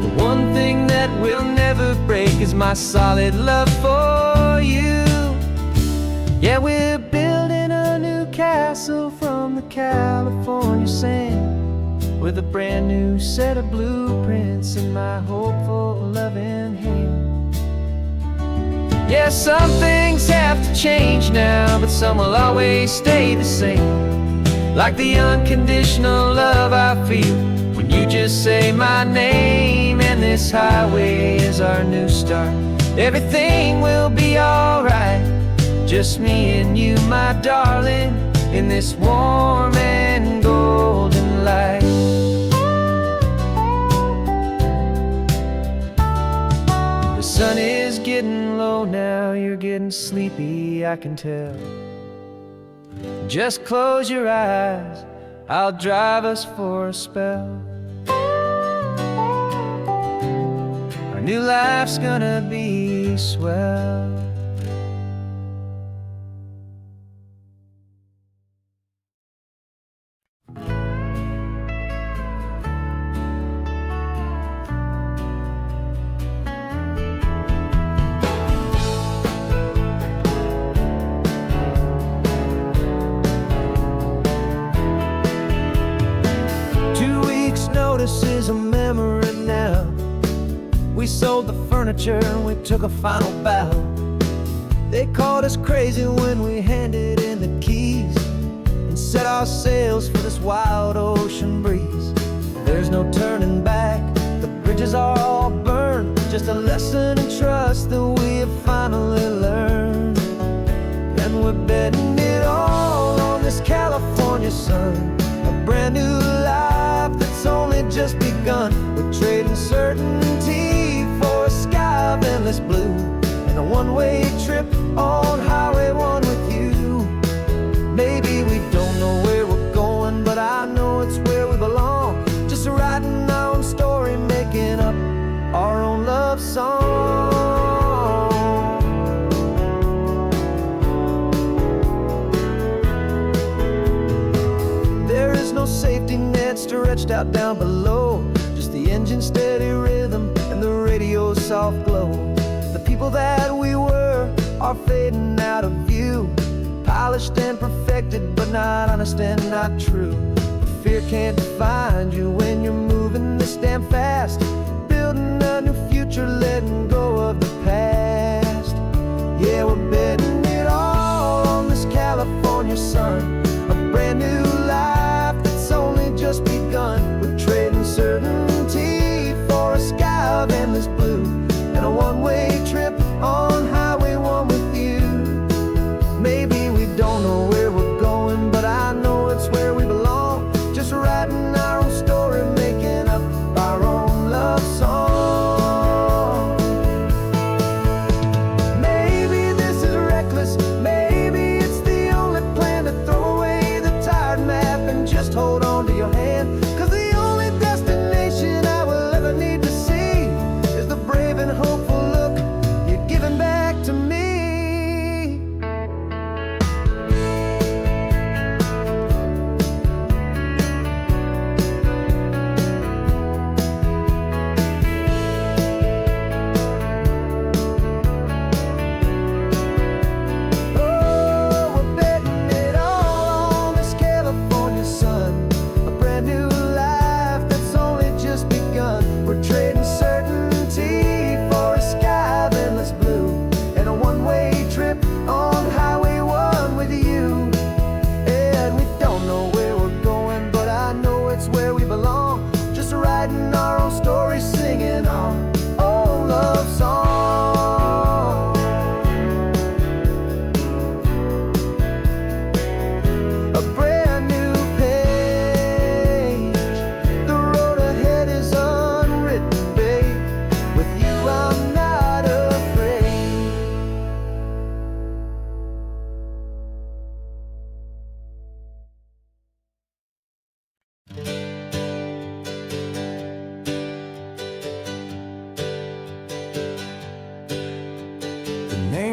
the one thing that will never break is my solid love for you. Yeah, we're building a new castle from the California sand, with a brand new set of blueprints in my hopeful loving hand. Yeah, some things have to change now, but some will always stay the same. Like the unconditional love I feel when you just say my name. And this highway is our new start. Everything will be alright, just me and you, my darling, in this warm and golden light. The sun is getting low now, you're getting sleepy, I can tell. Just close your eyes, I'll drive us for a spell. Our new life's gonna be swell. Notice is a memory now. We sold the furniture and we took a final bow. They called us crazy when we handed in the keys and set our sails for this wild ocean breeze. There's no turning back, the bridges are all burned. Just a lesson in trust that we have finally learned. And we're betting it all on this California sun, a brand new life that's only just begun. We're trading certainty for a sky of endless blue, and a one-way trip on Highway 1 with you. Maybe we don't know where we're going, but I know it's where we belong. Just writing our own story, making up our own love song. There is no safety net stretched out down below, just the engine's steady rhythm and the radio's soft glow. The people that we were are fading out of view, polished and perfected, but not honest and not true. Fear can't define you when you're moving this damn fast, building a new future, letting go of the past. Yeah, we're betting it all on this California sun, a brand new life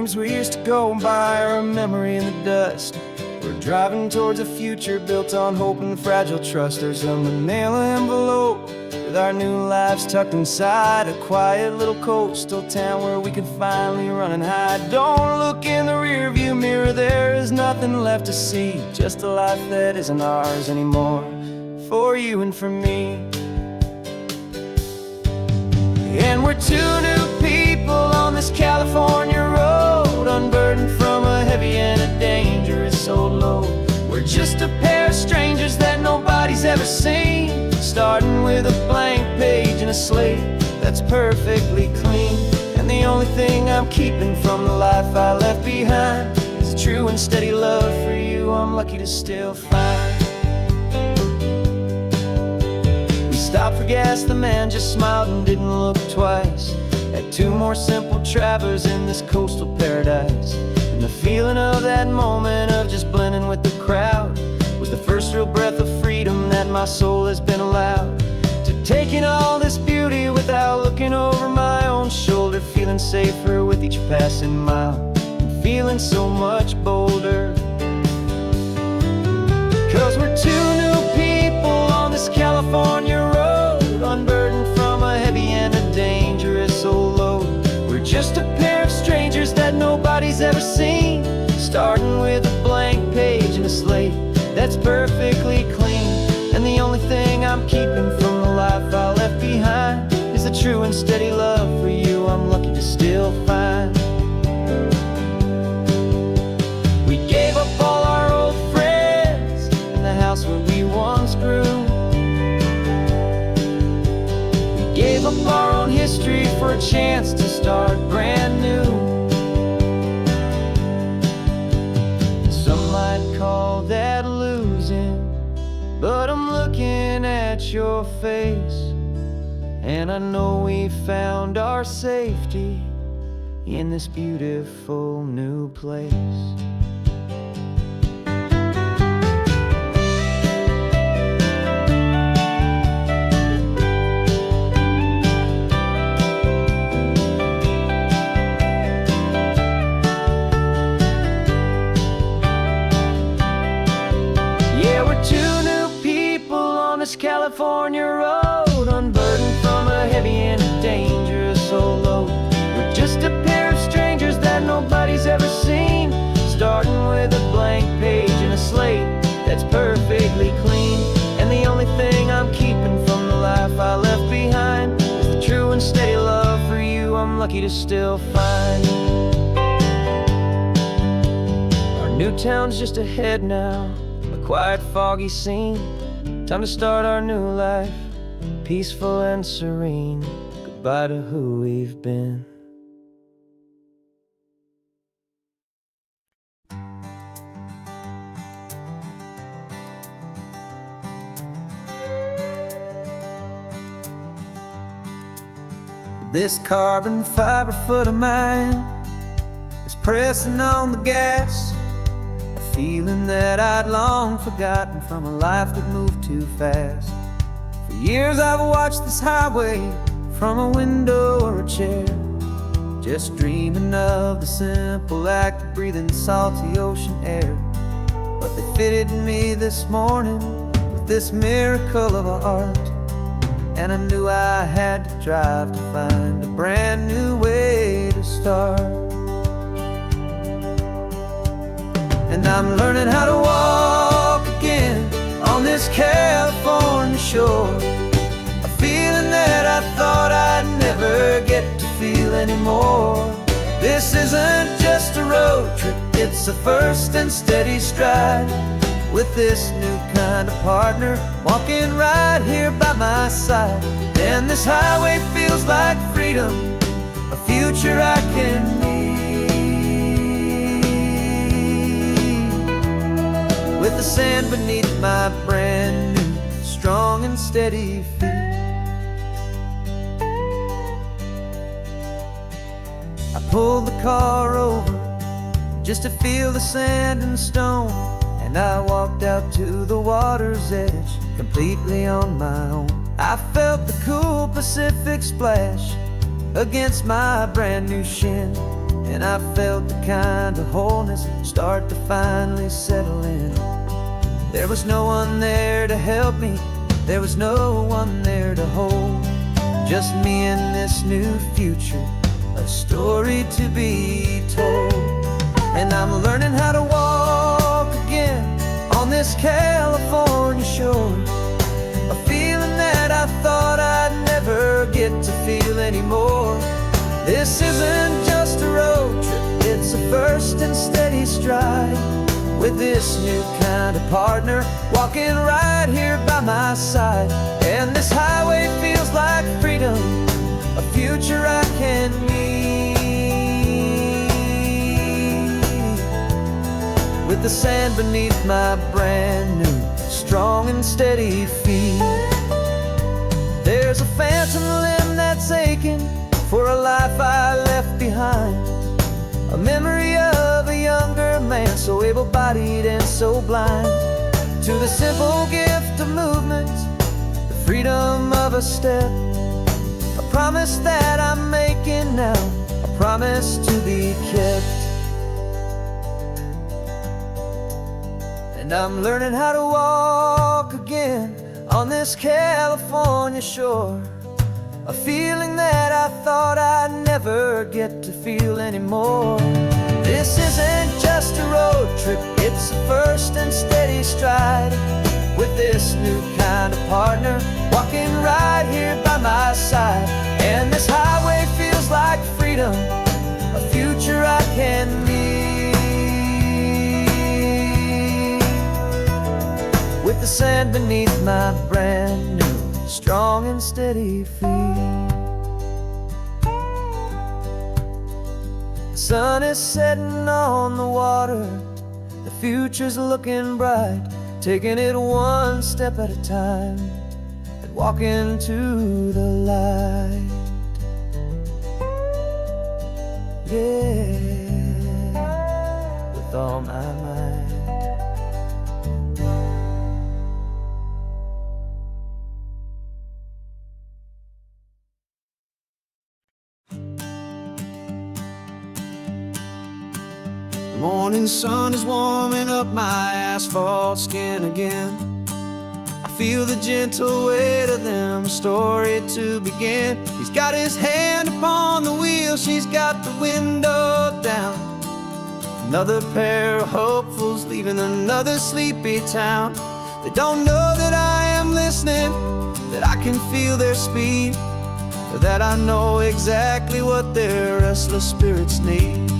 dreams we used to go by are a memory in the dust. We're driving towards a future built on hope and fragile trust. There's a manila envelope with our new lives tucked inside, a quiet little coastal town where we can finally run and hide. Don't look in the rearview mirror, there is nothing left to see, just a life that isn't ours anymore, for you and for me. And we're two new people on this California road, unburdened from a heavy and a dangerous old load. We're just a pair of strangers that nobody's ever seen, starting with a blank page and a slate that's perfectly clean. And the only thing I'm keeping from the life I left behind is a true and steady love for you I'm lucky to still find. We stopped for gas, the man just smiled and didn't look twice. Had two more simple travelers in this coastal paradise. And the feeling of that moment of just blending with the crowd was the first real breath of freedom that my soul has been allowed to take in all this beauty without looking over my own shoulder, feeling safer with each passing mile and feeling so much bolder. 'Cause we're two new people on this California road, unburdened from a heavy and a dangerous old load. We're just a pair of strangers that nobody's ever seen, starting with a blank page and a slate that's perfectly clean. And the only thing I'm keeping from the life I left behind is a true and steady love for you I'm lucky to still find. We gave up all our old friends and the house where we once grew. We gave up our own history for a chance to start brand new. Some might call that losing, but I'm looking at your face, and I know we found our safety in this beautiful new place. California road, unburdened from a heavy and a dangerous old load. We're just a pair of strangers that nobody's ever seen, starting with a blank page and a slate that's perfectly clean. And the only thing I'm keeping from the life I left behind is the true and steady love for you I'm lucky to still find. Our new town's just ahead now, a quiet foggy scene. Time to start our new life, peaceful and serene. Goodbye to who we've been. This carbon fiber foot of mine is pressing on the gas, feeling that I'd long forgotten from a life that moved too fast. For years I've watched this highway from a window or a chair, just dreaming of the simple act of breathing salty ocean air. But they fitted me this morning with this miracle of art, and I knew I had to drive to find a brand new way to start. And I'm learning how to walk again on this California shore, a feeling that I thought I'd never get to feel anymore. This isn't just a road trip, it's a first and steady stride, with this new kind of partner walking right here by my side. And this highway feels like freedom, a future I can need, with the sand beneath my brand new, strong and steady feet. I pulled the car over just to feel the sand and stone, and I walked out to the water's edge completely on my own. I felt the cool Pacific splash against my brand new shin, and I felt the kind of wholeness start to finally settle in. There was no one there to help me, there was no one there to hold. Just me and this new future, a story to be told. And I'm learning how to walk again on this California shore, a feeling that I thought I'd never get to feel anymore. This isn't just a road trip, it's a first and steady stride, with this new kind of partner walking right here by my side. And this highway feels like freedom, a future I can meet, with the sand beneath my brand new, strong and steady feet. There's a phantom limb that's aching for a life I left behind, a memory of a younger man, so able-bodied and so blind, to the simple gift of movement, the freedom of a step, a promise that I'm making now, a promise to be kept. And I'm learning how to walk again on this California shore, a feeling that I thought I'd never get to feel anymore. This isn't just a road trip, it's a first and steady stride, with this new kind of partner walking right here by my side. And this highway feels like freedom, a future I can meet, with the sand beneath my brand new, strong and steady feet. The sun is setting on the water, the future's looking bright, taking it one step at a time and walking to the light. Yeah, with all my might. The morning sun is warming up my asphalt skin again. I feel the gentle weight of them, a story to begin. He's got his hand upon the wheel, she's got the window down. Another pair of hopefuls leaving another sleepy town. They don't know that I am listening, that I can feel their speed, or that I know exactly what their restless spirits need.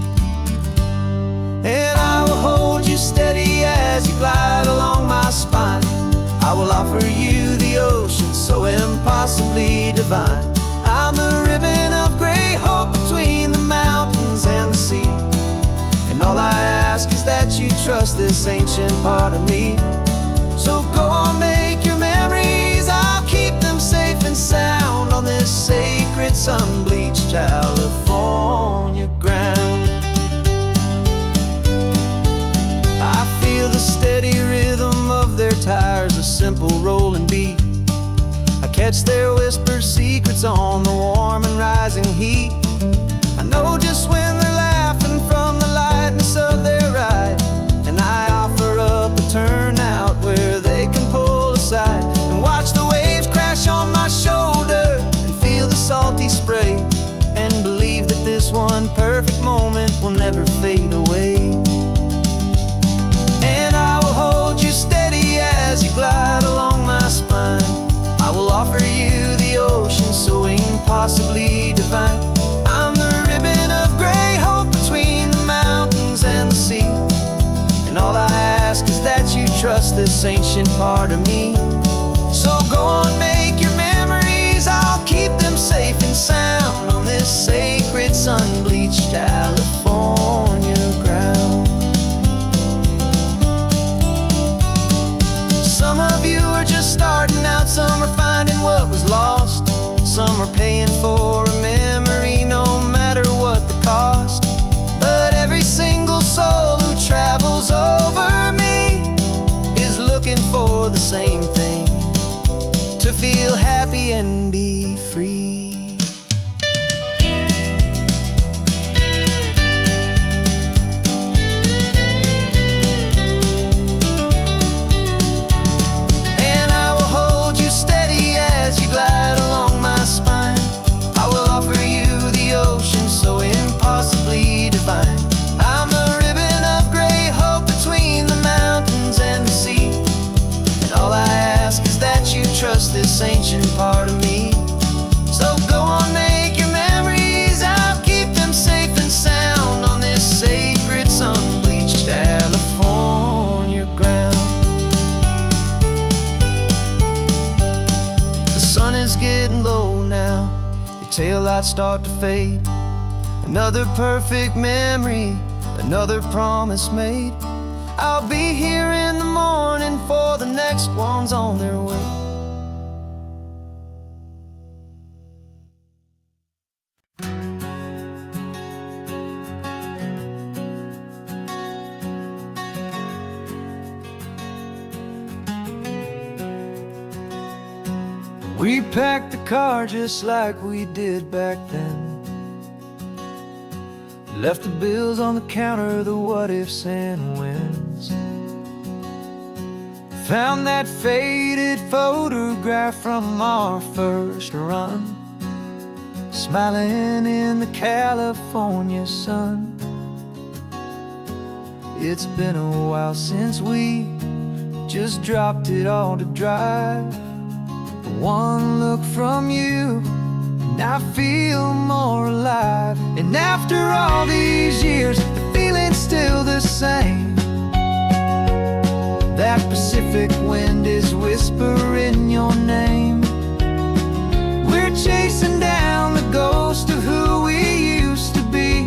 And I will hold you steady as you glide along my spine. I will offer you the ocean so impossibly divine. I'm the ribbon of gray hope between the mountains and the sea, and all I ask is that you trust this ancient part of me. So go on, make your memories, I'll keep them safe and sound on this sacred sun-bleached California ground. I feel the steady rhythm of their tires, a simple rolling beat. I catch their whispered secrets on the warm and rising heat. I know just when they're laughing from the lightness of their ride, and I offer up a turnout where they can pull aside and watch the waves crash on my shoulder and feel the salty spray, and believe that this one perfect moment will never fade away. And I will hold you steady as you glide along my spine. I will offer you the ocean so impossibly divine. I'm the ribbon of gray hope between the mountains and the sea, and all I ask is that you trust this ancient part of me. So go on, make your memories, I'll keep them safe and sound on this sacred sun-bleached California ground. Some of you are just starting out, some are finding what was lost, some are paying for a memory no matter what the cost. But every single soul who travels over me is looking for the same thing, to feel happy and be free. this ancient part of me. So go on, make your memories, I'll keep them safe and sound on this sacred sun-bleached California ground. The sun is getting low now, your taillights start to fade. Another perfect memory, another promise made. I'll be here in the morning for the next ones on their way. We packed the car just like we did back then. Left the bills on the counter, the what-ifs and whens. Found that faded photograph from our first run, smiling in the California sun. It's been a while since we just dropped it all to drive. One look from you and I feel more alive. And after all these years, the feeling's still the same. That Pacific wind is whispering your name. We're chasing down the ghost of who we used to be,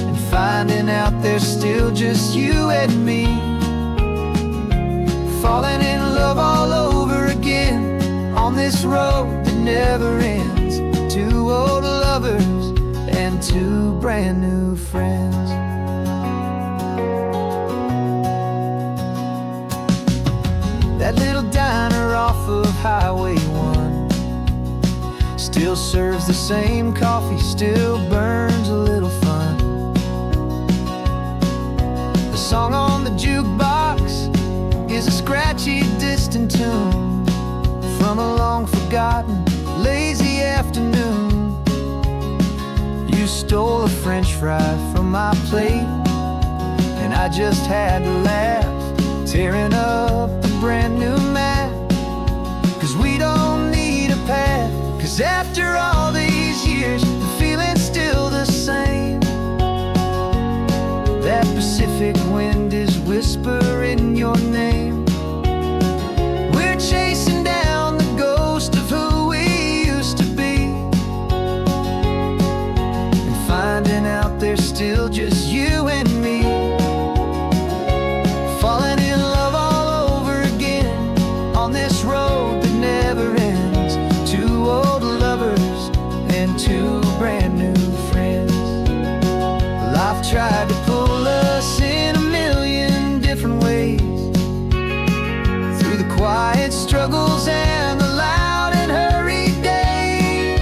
and finding out there's still just you and me. Falling in love all over again on this road that never ends. Two old lovers and two brand new friends. That little diner off of Highway 1 still serves the same coffee, still burns a little fun. The song on the jukebox is a scratchy, distant tune from a long-forgotten, lazy afternoon. You stole a French fry from my plate, and I just had to laugh, tearing up the brand new map. 'Cause we don't need a path, 'cause after all these years, the feeling's still the same. That Pacific wind is whispering your name. We're chasing down the ghost of who we used to be, and finding out there's still just you and me. Falling in love all over again on this road that never ends. Two old lovers and two brand new friends. Life tried to pull us in a million different ways, through the quiet struggles and the loud and hurried days.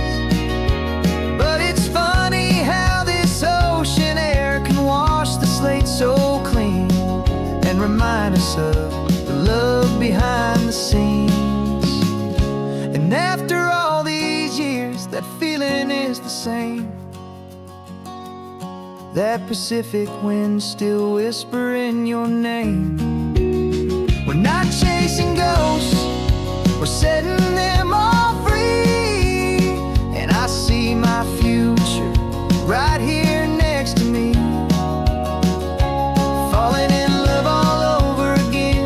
But it's funny how this ocean air can wash the slate so clean and remind us of the love behind the scenes. And after all these years, that feeling is the same. That Pacific wind still whispering your name. We're not chasing ghosts, we're setting them all free. And I see my future right here next to me. Falling in love all over again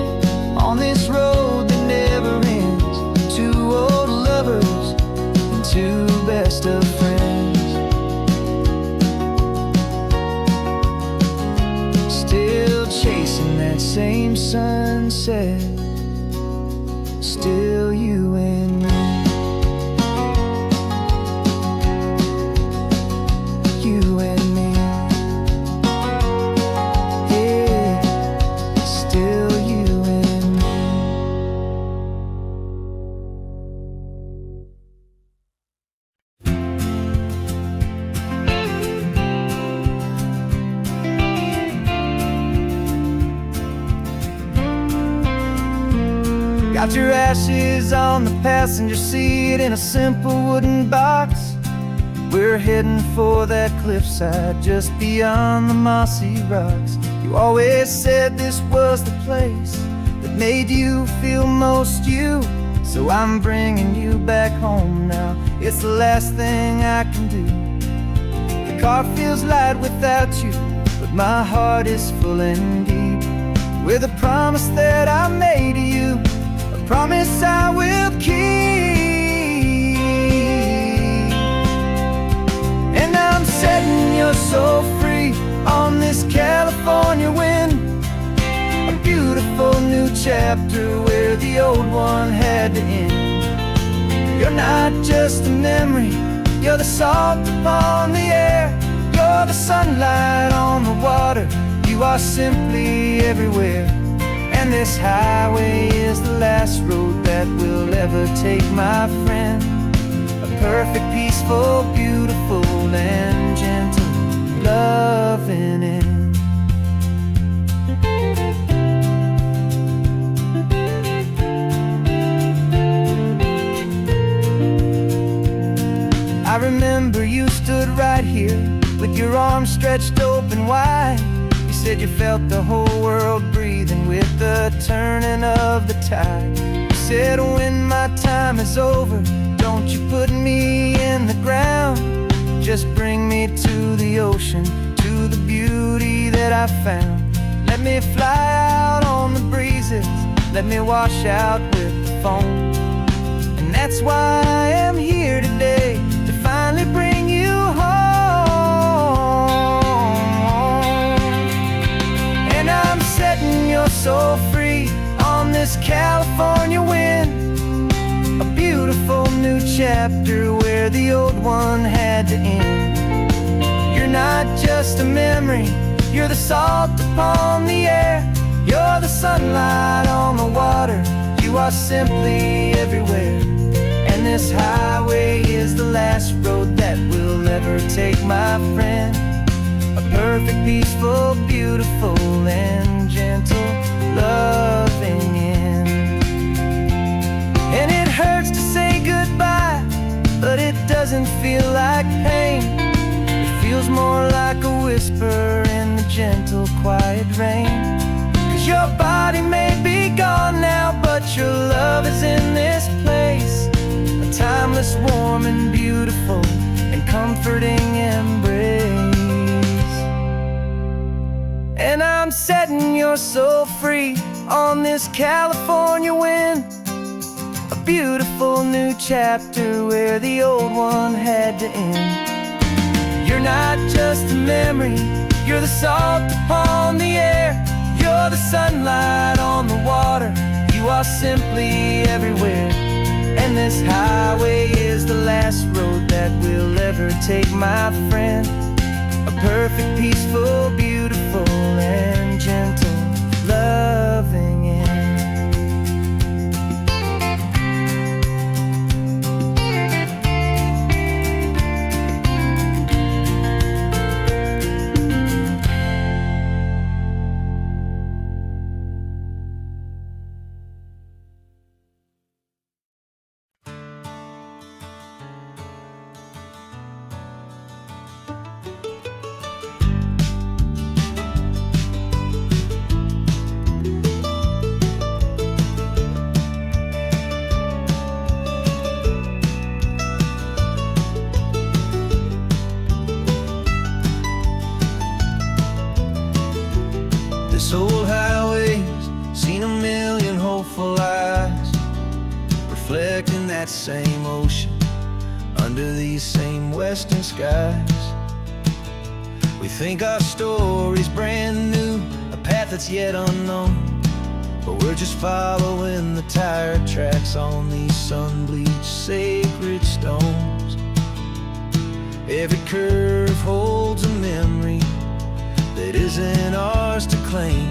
on this road that never ends. Two old lovers and two best of friends. Still chasing that same sunset, still you and me. You and me. Yeah, still you and me. Got your ashes on the passenger seat in a simple wooden box. We're heading for that cliffside just beyond the mossy rocks. You always said this was the place that made you feel most you. So I'm bringing you back home now. It's the last thing I can do. The car feels light without you, but my heart is full and deep with a promise that I made to you, a promise I will keep. And I'm setting your soul free on this California wind, a beautiful new chapter where the old one had to end. You're not just a memory, you're the salt upon the air, you're the sunlight on the water, you are simply everywhere. And this highway is the last road that we'll ever take, my friend. A perfect, peaceful, beautiful, and gentle, loving end. I remember you stood right here with your arms stretched open wide. You said you felt the whole world breathing with the turning of the tide. You said, when my time is over, don't you put me in the ground, just bring me to the ocean, to the beauty that I found. Let me fly out on the breezes, let me wash out with the foam. And that's why I am here today, to finally bring you home. And I'm setting your soul free on this California wind, a beautiful new chapter where the old one had to end. You're not just a memory, you're the salt upon the air, you're the sunlight on the water, you are simply everywhere. And this highway is the last road that we'll ever take, my friend. A perfect, peaceful, beautiful, and gentle, loving end. And it hurts to say goodbye, but it doesn't feel like pain. It feels more like a whisper in the gentle, quiet rain. 'Cause your body may be gone now, but your love is in this place, a timeless, warm, and beautiful, and comforting embrace. And I'm setting your soul free on this California wind, a beautiful new chapter where the old one had to end. You're not just a memory, you're the salt upon the air, you're the sunlight on the water, you are simply everywhere. And this highway is the last road that we'll ever take, my friend. A perfect, peaceful, beautiful, and gentle, loving end. This old highway's seen a million hopeful eyes, reflecting that same ocean under these same western skies. We think our story's brand new, a path that's yet unknown, but we're just following the tire tracks on these sun-bleached sacred stones. Every curve holds a memory that isn't ours to claim,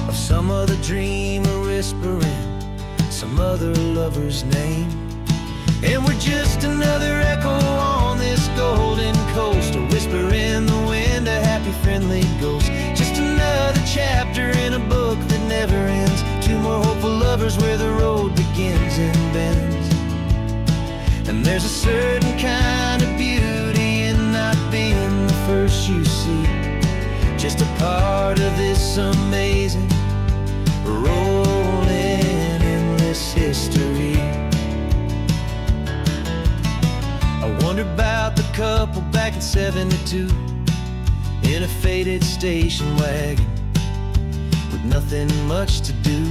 of some other dreamer whispering some other lover's name. And we're just another echo on this golden coast, a whisper in the wind, a happy friendly ghost. Just another chapter in a book that never ends, two more hopeful lovers where the road begins and bends. And there's a certain kind of beauty in not being the first you see, just a part of this amazing road. 22 in a faded station wagon with nothing much to do.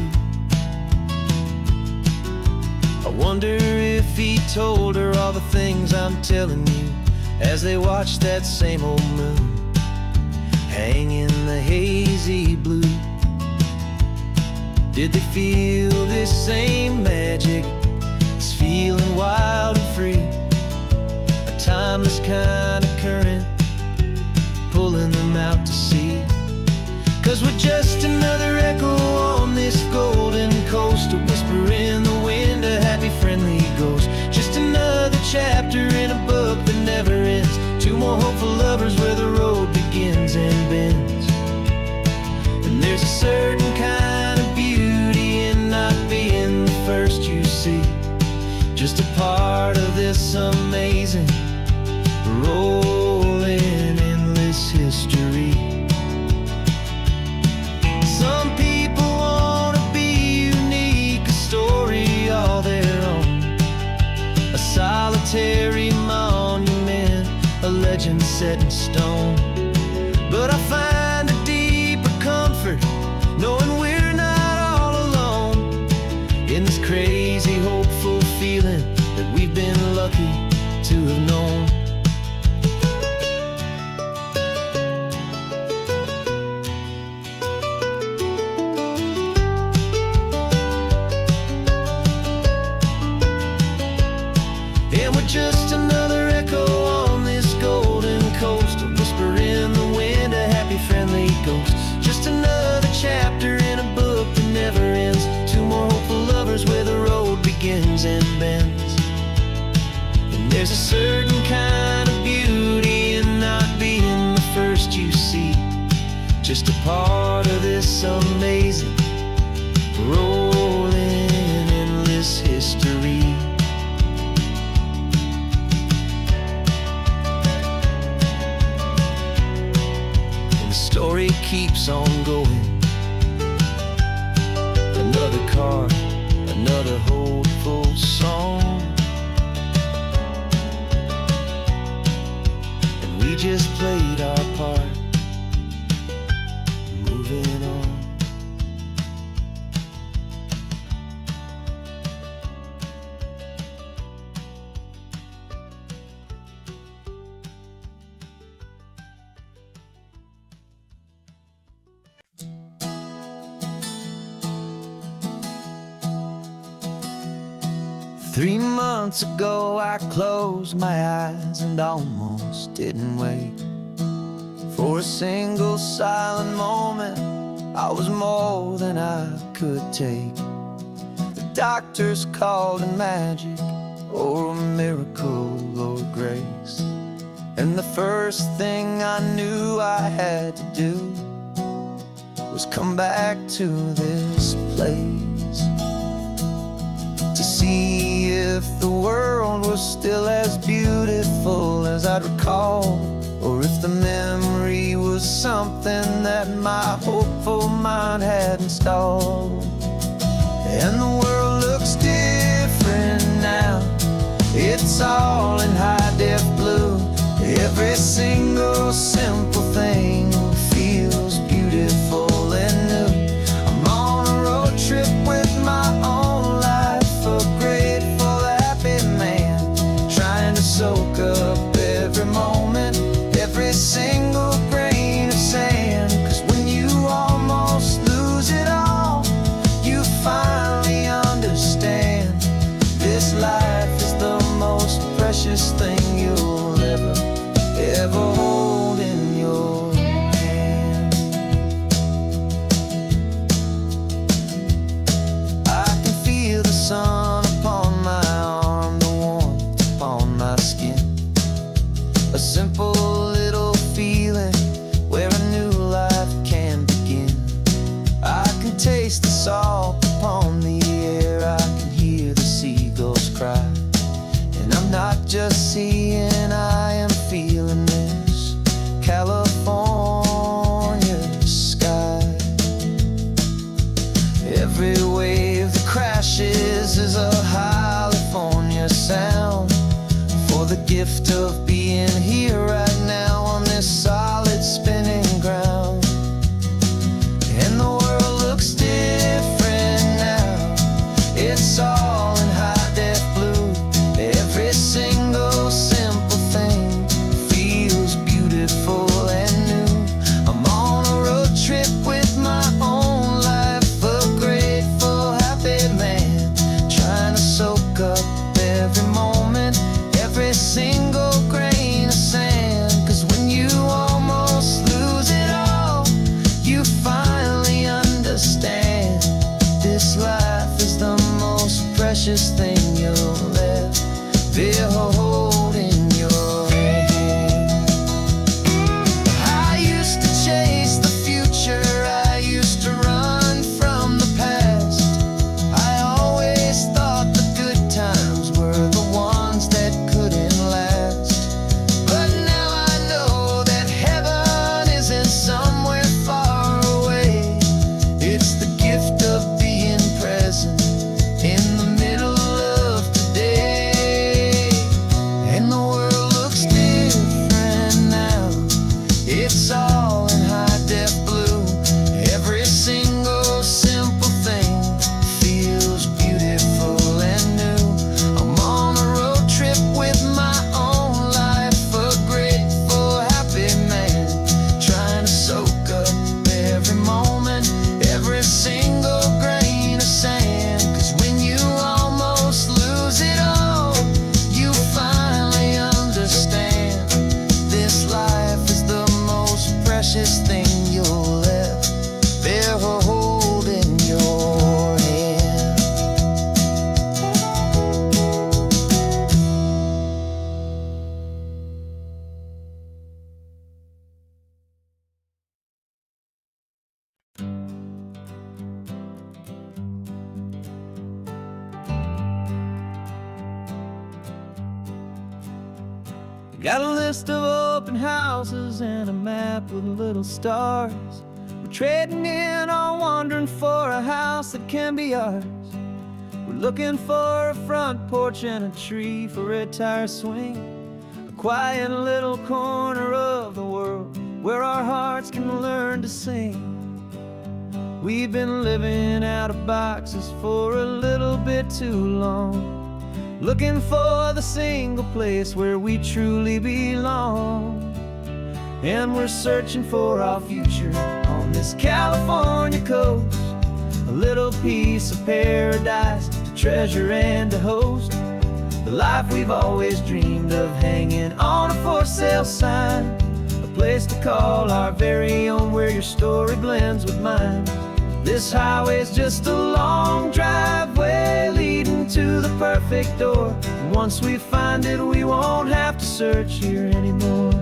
I wonder if he told her all the things I'm telling you as they watched that same old moon hang in the hazy blue. Did they feel this same magic, this feeling wild and free, a timeless kind of current pulling them out to sea? 'Cause we're just another echo on this golden coast, a whisper in the wind, a happy friendly ghost. Just another chapter in a book that never ends, two more hopeful lovers where the road begins and bends. And there's a certain kind of beauty in not being the first you see, just a part of this amazing rolling endless history. Some people wanna be unique, a story all their own, a solitary monument, a legend set in stone. But I find a deeper comfort knowing we're not all alone in this crazy, hopeful feeling that we've been lucky to have known. And we're just another echo on this golden coast, a whisper in the wind, a happy friendly ghost. Just another chapter in a book that never ends, two more hopeful lovers where the road begins and bends. And there's a certain kind of beauty in not being the first you see, just a part of this amazing rolling endless history. Story keeps on going. Another car, another hopeful song, and we just played our part, moving on. Three months ago I closed my eyes and almost didn't wake for a single silent moment. I was more than I could take. The doctors called it magic or a miracle or grace, and the first thing I knew I had to do was come back to this place to see if the world was still as beautiful as I'd recall, or if the memory was something that my hopeful mind had installed. And the world looks different now, it's all in high-def blue. Every single simple thing feels beautiful and new. I'm on a road trip with my own life, a grateful, happy man, trying to soak up every moment, every single grain of sand. 'Cause when you almost lose it all, you finally understand this life is the most precious thing you'll ever hold in your hand. I can feel the sun upon my arm, the warmth upon my skin, a simple little feeling where a new life can begin. I can taste the salt upon the air, I can hear the seagulls cry, and I'm not just seeing, I am feeling this California sky. Every wave that crashes is a California sound, for the gift of being here right now on this This life is the most precious thing you'll ever behold in your hand. I used to chase the future, I used to run from the past. I always thought the good times were the ones that couldn't last. But now I know that heaven isn't somewhere far away. It's the gift of being present in the middle of today. And the world looks different now. It's all in high-def blue. Every single simple thing feels beautiful and new. I'm on a road trip with my own life, a grateful, happy man, trying to soak up every moment, every single grain of sand. 'Cause when you almost lose it all, you finally understand this life is the most precious thing you'll ever hold in your hand. Got a list of open houses and a map with little stars. We're trading in or wandering for a house that can be ours. We're looking for a front porch and a tree for a tire swing, a quiet little corner of the world where our hearts can learn to sing. We've been living out of boxes for a little bit too long, looking for the single place where we truly belong. And we're searching for our future on this California coast, a little piece of paradise to treasure and to host, the life we've always dreamed of, hanging on a for sale sign, a place to call our very own where your story blends with mine. This highway's just a long driveway leading to the perfect door, and once we find it, we won't have to search here anymore.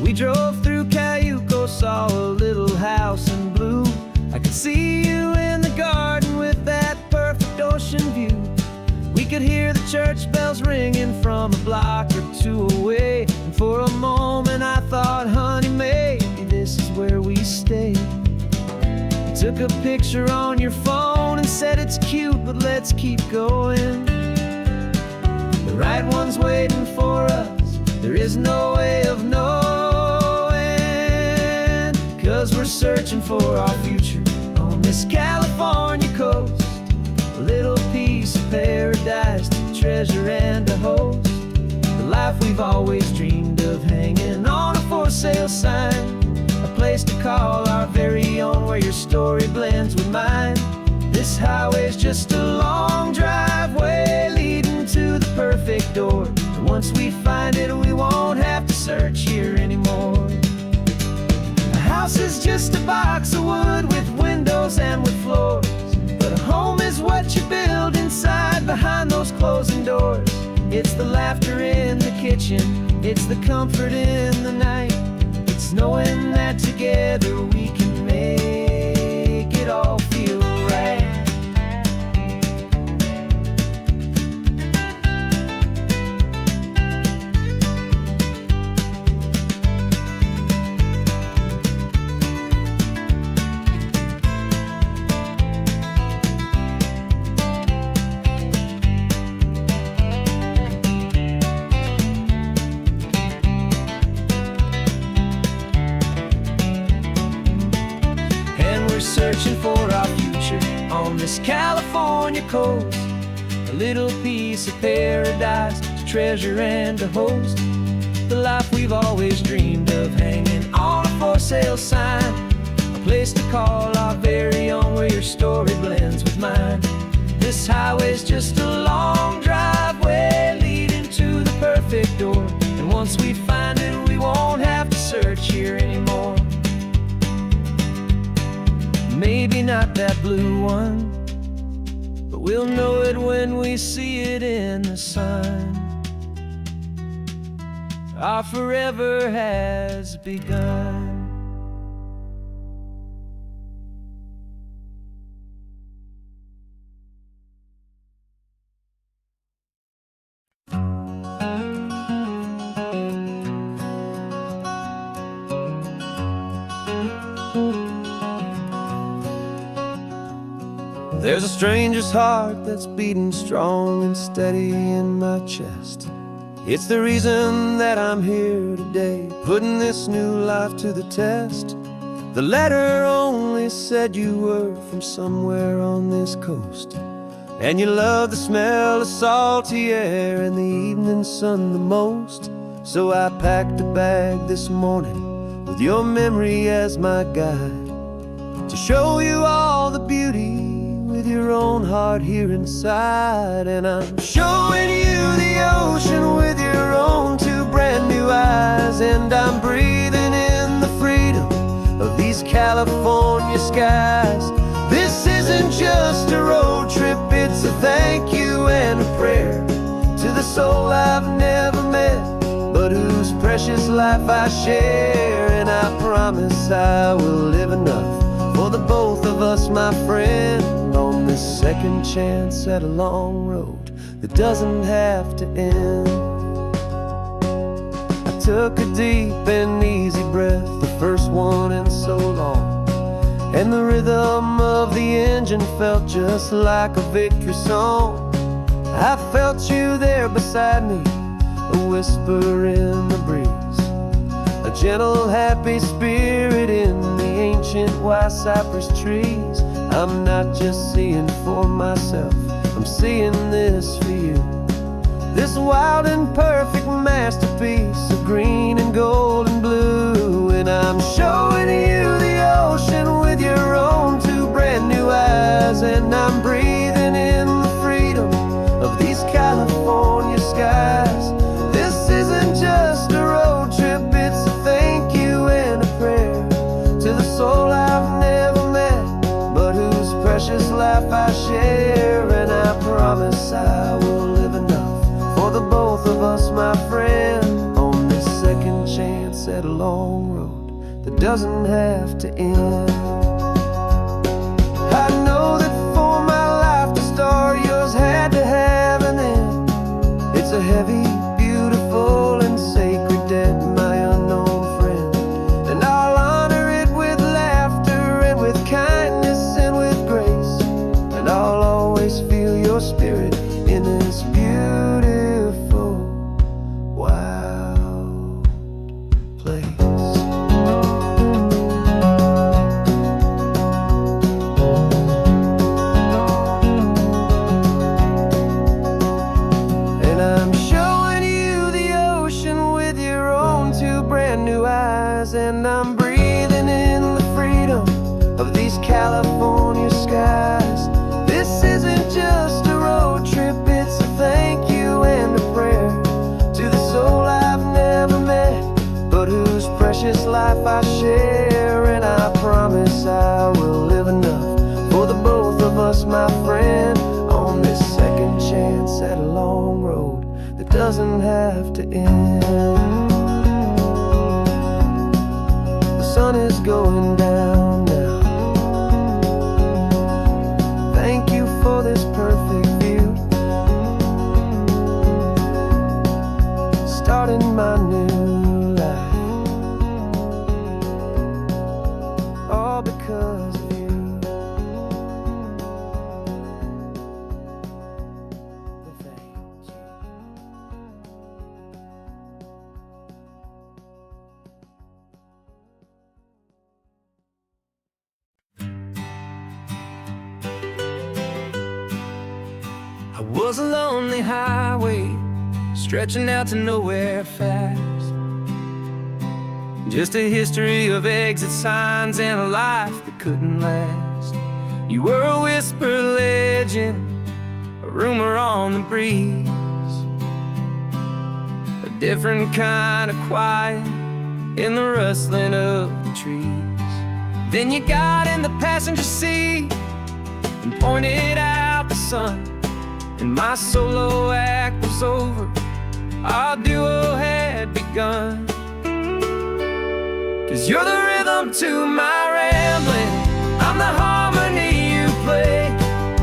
We drove through Cayuco, saw a little house in blue. I could see you in the garden with that perfect ocean view. We could hear the church bells ringing from a block or two away, and for a moment I thought, honey, maybe this is where we stay. You took a picture on your phone and said it's cute, but let's keep going. The right one's waiting for us, there is no way of knowing, 'cause we're searching for our future on this California coast, a little piece of paradise to treasure and to host, the life we've always dreamed of, hanging on a for sale sign, a place to call our very own where your story blends with mine. This highway's just a long driveway leading to the perfect door, and once we find it, we won't have to search here anymore. A house is just a box of wood with windows and with floors, but a home is what you build inside behind those closing doors. It's the laughter in the kitchen, it's the comfort in the night, it's knowing that together we can make it all feel right. Searching for our future on this California coast, a little piece of paradise to treasure and to host, the life we've always dreamed of, hanging on a for sale sign, a place to call our very own where your story blends with mine. This highway's just a long driveway leading to the perfect door, and once we find it, we won't have to search here anymore. maybe not that blue one, but we'll know it when we see it in the sun. Our forever has begun. There's a stranger's heart that's beating strong and steady in my chest. It's the reason that I'm here today, putting this new life to the test. The letter only said you were from somewhere on this coast, and you love the smell of salty air and the evening sun the most. So I packed a bag this morning with your memory as my guide, to show you all the beauty with your own heart here inside. And I'm showing you the ocean with your own two brand new eyes, and I'm breathing in the freedom of these California skies. This isn't just a road trip, it's a thank you and a prayer to the soul I've never met, but whose precious life I share. And I promise I will live enough for the both of us, my friend, on this second chance at a long road that doesn't have to end. I took a deep and easy breath, the first one in so long, and the rhythm of the engine felt just like a victory song. I felt you there beside me, a whisper in the breeze, a gentle happy spirit in the ancient white cypress trees. I'm not just seeing for myself, I'm seeing this for you, this wild and perfect masterpiece of green and gold and blue. And I'm showing you the ocean with your own two brand new eyes, and I'm breathing in the freedom of these California skies. This isn't just a road trip, it's a thank you and a prayer to the soul I've never met, but whose precious life I share. And I promise I will live enough for the both of us, my friend, on this second chance at a long road that doesn't have to end. I know that for my life to start, yours had to have an end. It's a heavy, beautiful, and sacred debt, my unknown friend, and I'll honor it with laughter and with kindness and with grace, and I'll always feel your spirit in this beautiful, wild place. And I'm showing you the ocean with your own two brand new eyes, and I'm breathing in the freedom of these California skies. This isn't just a road trip, it's a thank you and a prayer to the soul I've never met, but whose precious life I share. And I promise I will live enough for the both of us, my friend, on this second chance at a long road that doesn't have to end. The sun is going down now. Thank you for this perfect view, starting my new life, all because of you. Thank you. I was a lonely highway stretching out to nowhere fast, just a history of exit signs and a life that couldn't last. You were a whisper legend, a rumor on the breeze, a different kind of quiet in the rustling of the trees. Then you got in the passenger seat and pointed out the sun, and my solo act was over, our duo had begun. 'Cause you're the rhythm to my rambling, I'm the harmony you play.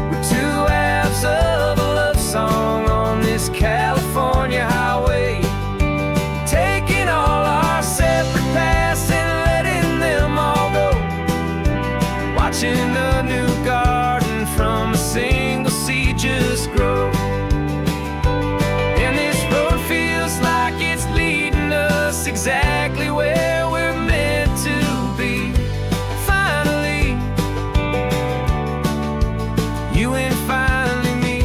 We're two halves of a love song on this California highway, taking all our separate paths and letting them all go, watching a new garden from a single seed just grow. And this road feels like it's leading us exactly where we're meant to be. Finally, you and finally me.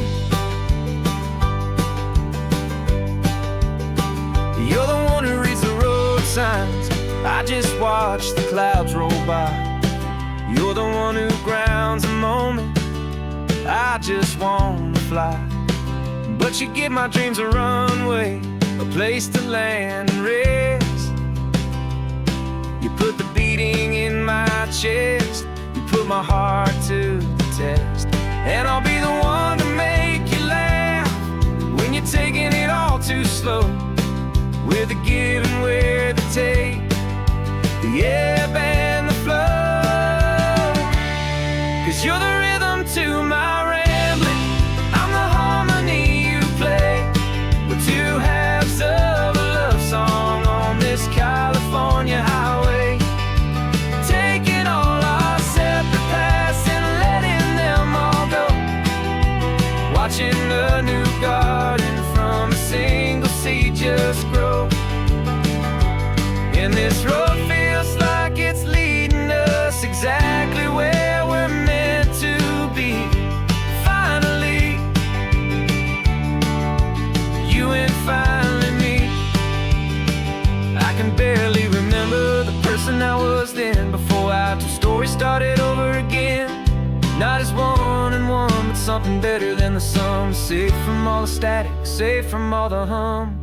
You're the one who reads the road signs, I just watch the clouds roll by. You're the one who grounds the moment, I just wanna fly. But you give my dreams a runway, a place to land and rest. You put the beating in my chest, you put my heart to the test. And I'll be the one to make you laugh when you're taking it all too slow. We're the give and we're the take, the ebb and the flow. 'Cause you're the rhythm to my rambling, I'm the harmony you play. We're two halves of a love song on this California highway, taking all our separate paths and letting them all go, watching a new garden from a single seed just grow. And this road feels like it's leading us exactly where we're meant to be. Finally, you and finally me. I can barely remember the person I was then, before our two stories started over again. Not as one and one, but something better than the sum. Safe from all the static, safe from all the hum.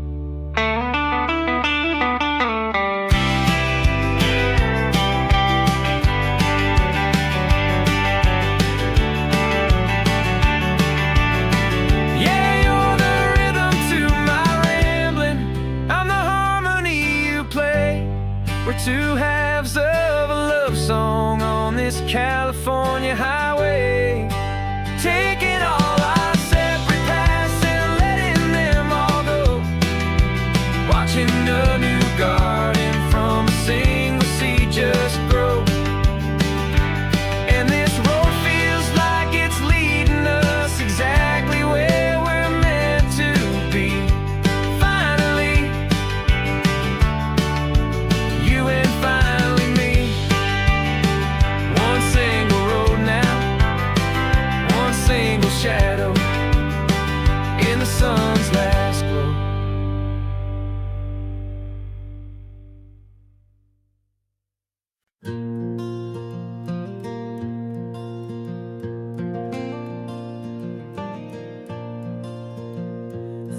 Two halves of a love song on this California highway, taking all our separate paths and letting them all go, watching a new garden from a single seed just grow. And this road feels like it's leading us exactly where we're meant to be. Finally, you and finally me. One single road now, one single shadow in the sun's last glow.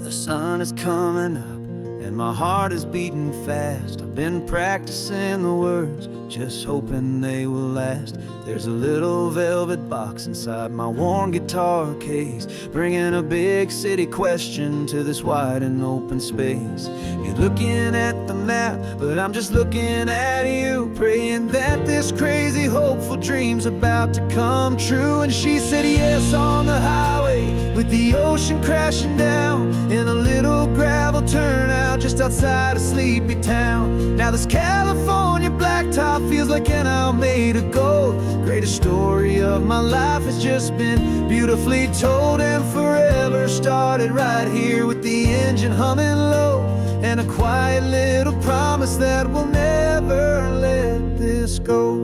The sun is coming up and my heart is beating fast. I've been practicing the words, just hoping they will last. There's a little velvet box inside my worn guitar case, bringing a big city question to this wide and open space. You're looking at the map, but I'm just looking at you, praying that this crazy hopeful dream's about to come true. And she said yes on the highway, with the ocean crashing down in a little gravel turnout just outside a sleepy town. Now this California blacktop feels like an hour made of gold. Greatest story of my life has just been beautifully told, and forever started right here with the engine humming low, and a quiet little promise that we'll never let this go.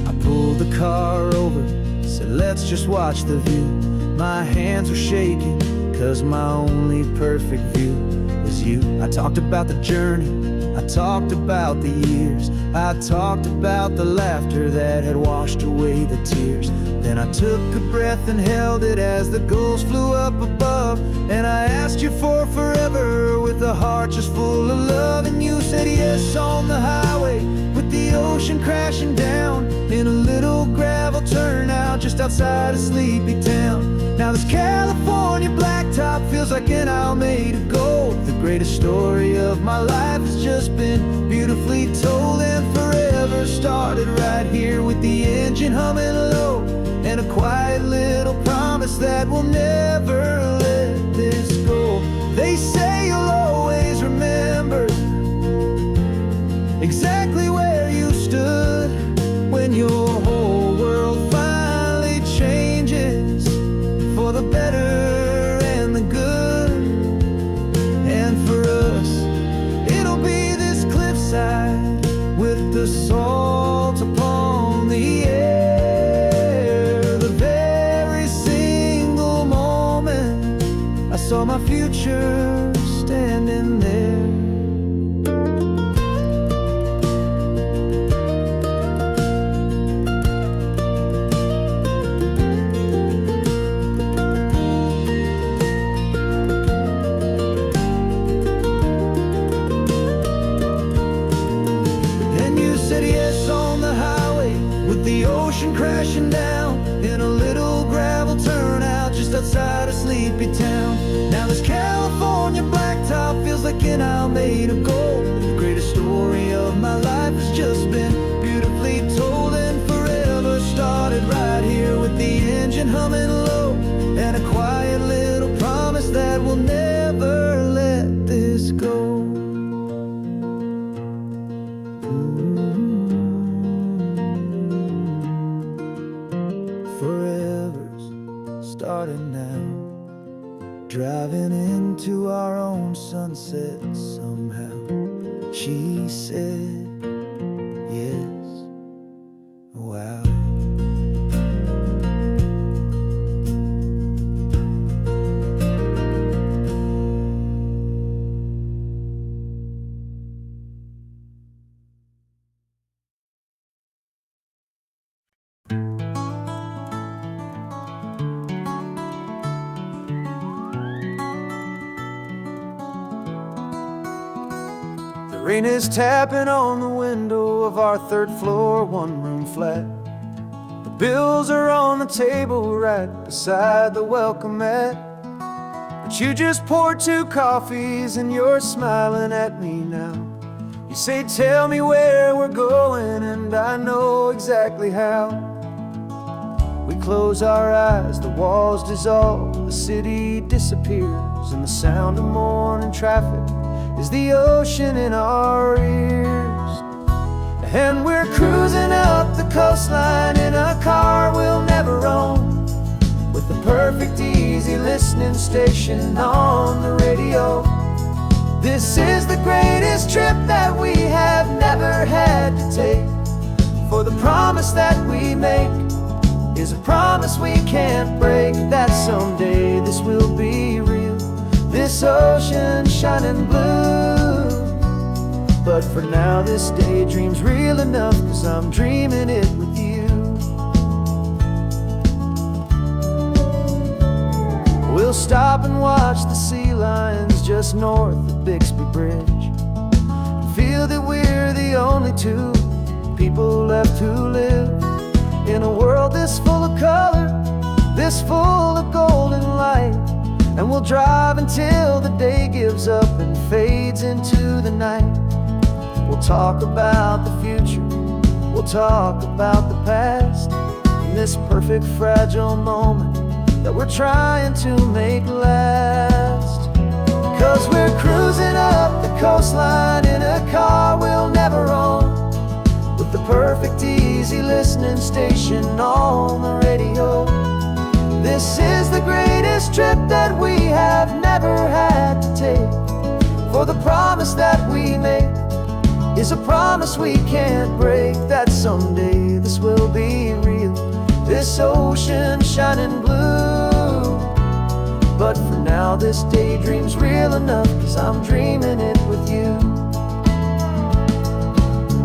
I pulled the car over, said let's just watch the view. My hands were shaking, 'cause my only perfect view was you. I talked about the journey, I talked about the years, I talked about the laughter that had washed away the tears. Then I took a breath and held it as the gulls flew up above, and I asked you for forever with a heart just full of love. And you said yes on the high just outside a sleepy town. Now this California blacktop feels like an isle made of gold. The greatest story of my life has just been beautifully told, and forever started right here with the engine humming low, and a quiet little promise that we'll never let this go. They say you'll always remember exactly where you stood when your whole world finally changes for the better and the good. And for us, it'll be this cliffside with the salt upon the air. The very single moment I saw my future standing there. The ocean crashing down in a little gravel turnout just outside a sleepy town. Now this California blacktop feels like an isle made of gold. The greatest story of my life has just been beautifully told, and forever started right here with the engine humming low, and a quiet little promise that we'll never let this go. Starting now, driving into our own sunset somehow. She said, yes, wow. Rain is tapping on the window of our third floor, one-room flat. The bills are on the table right beside the welcome mat. But you just poured 2 coffees and you're smiling at me now. You say, tell me where we're going, and I know exactly how. We close our eyes, the walls dissolve, the city disappears, and the sound of morning traffic is the ocean in our ears. And we're cruising up the coastline in a car we'll never own, with the perfect easy listening station on the radio. This is the greatest trip that we have never had to take, for the promise that we make is a promise we can't break, that someday this will be real, this ocean shining blue. But for now this daydream's real enough, 'cause I'm dreaming it with you. We'll stop and watch the sea lions just north of Bixby Bridge, and feel that we're the only 2 people left who live in a world this full of color, this full of golden light. And we'll drive until the day gives up and fades into the night. We'll talk about the future, we'll talk about the past, in this perfect fragile moment that we're trying to make last. 'Cause we're cruising up the coastline in a car we'll never own, with the perfect easy listening station on the radio. This is the greatest trip that we have never had to take, for the promise that we make is a promise we can't break, that someday this will be real, this ocean shining blue. But for now this daydream's real enough, 'cause I'm dreaming it with you.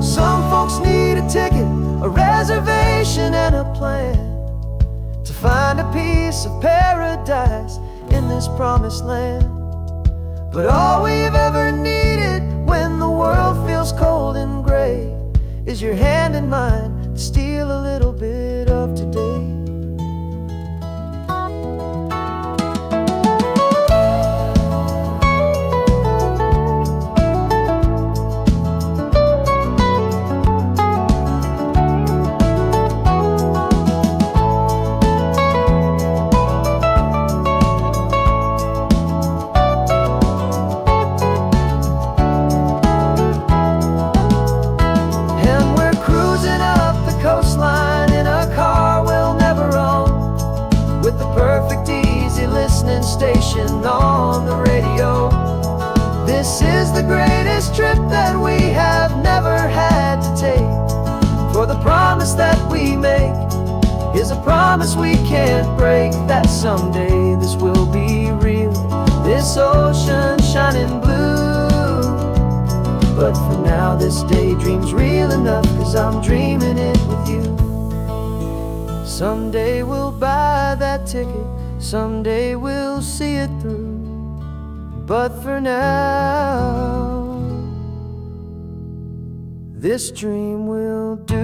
Some folks need a ticket, a reservation and a plan, to find a piece of paradise in this promised land. But all we've ever needed when the world feels cold and gray is your hand in mine to steal a little bit of today. station on the radio. This is the greatest trip that we have never had to take. For the promise that we make is a promise we can't break, that someday this will be real, this ocean shining blue. But for now this daydream's real enough, 'cause I'm dreaming it with you. Someday we'll buy that ticket, someday we'll see it through. But for now, this dream will do.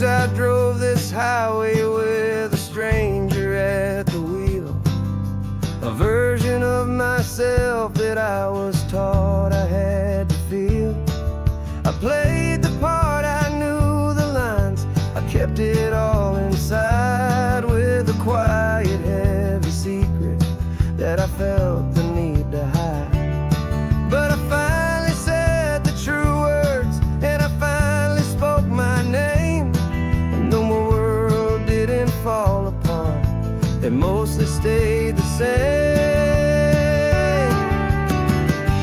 I drove this highway with a stranger at the wheel, a version of myself that I was taught I had to feel. I played the part, I knew the lines, I kept it all inside, with a quiet, heavy secret that I felt the need to hide. But I finally said the true words, and I finally spoke my name. Fall apart, they mostly stayed the same.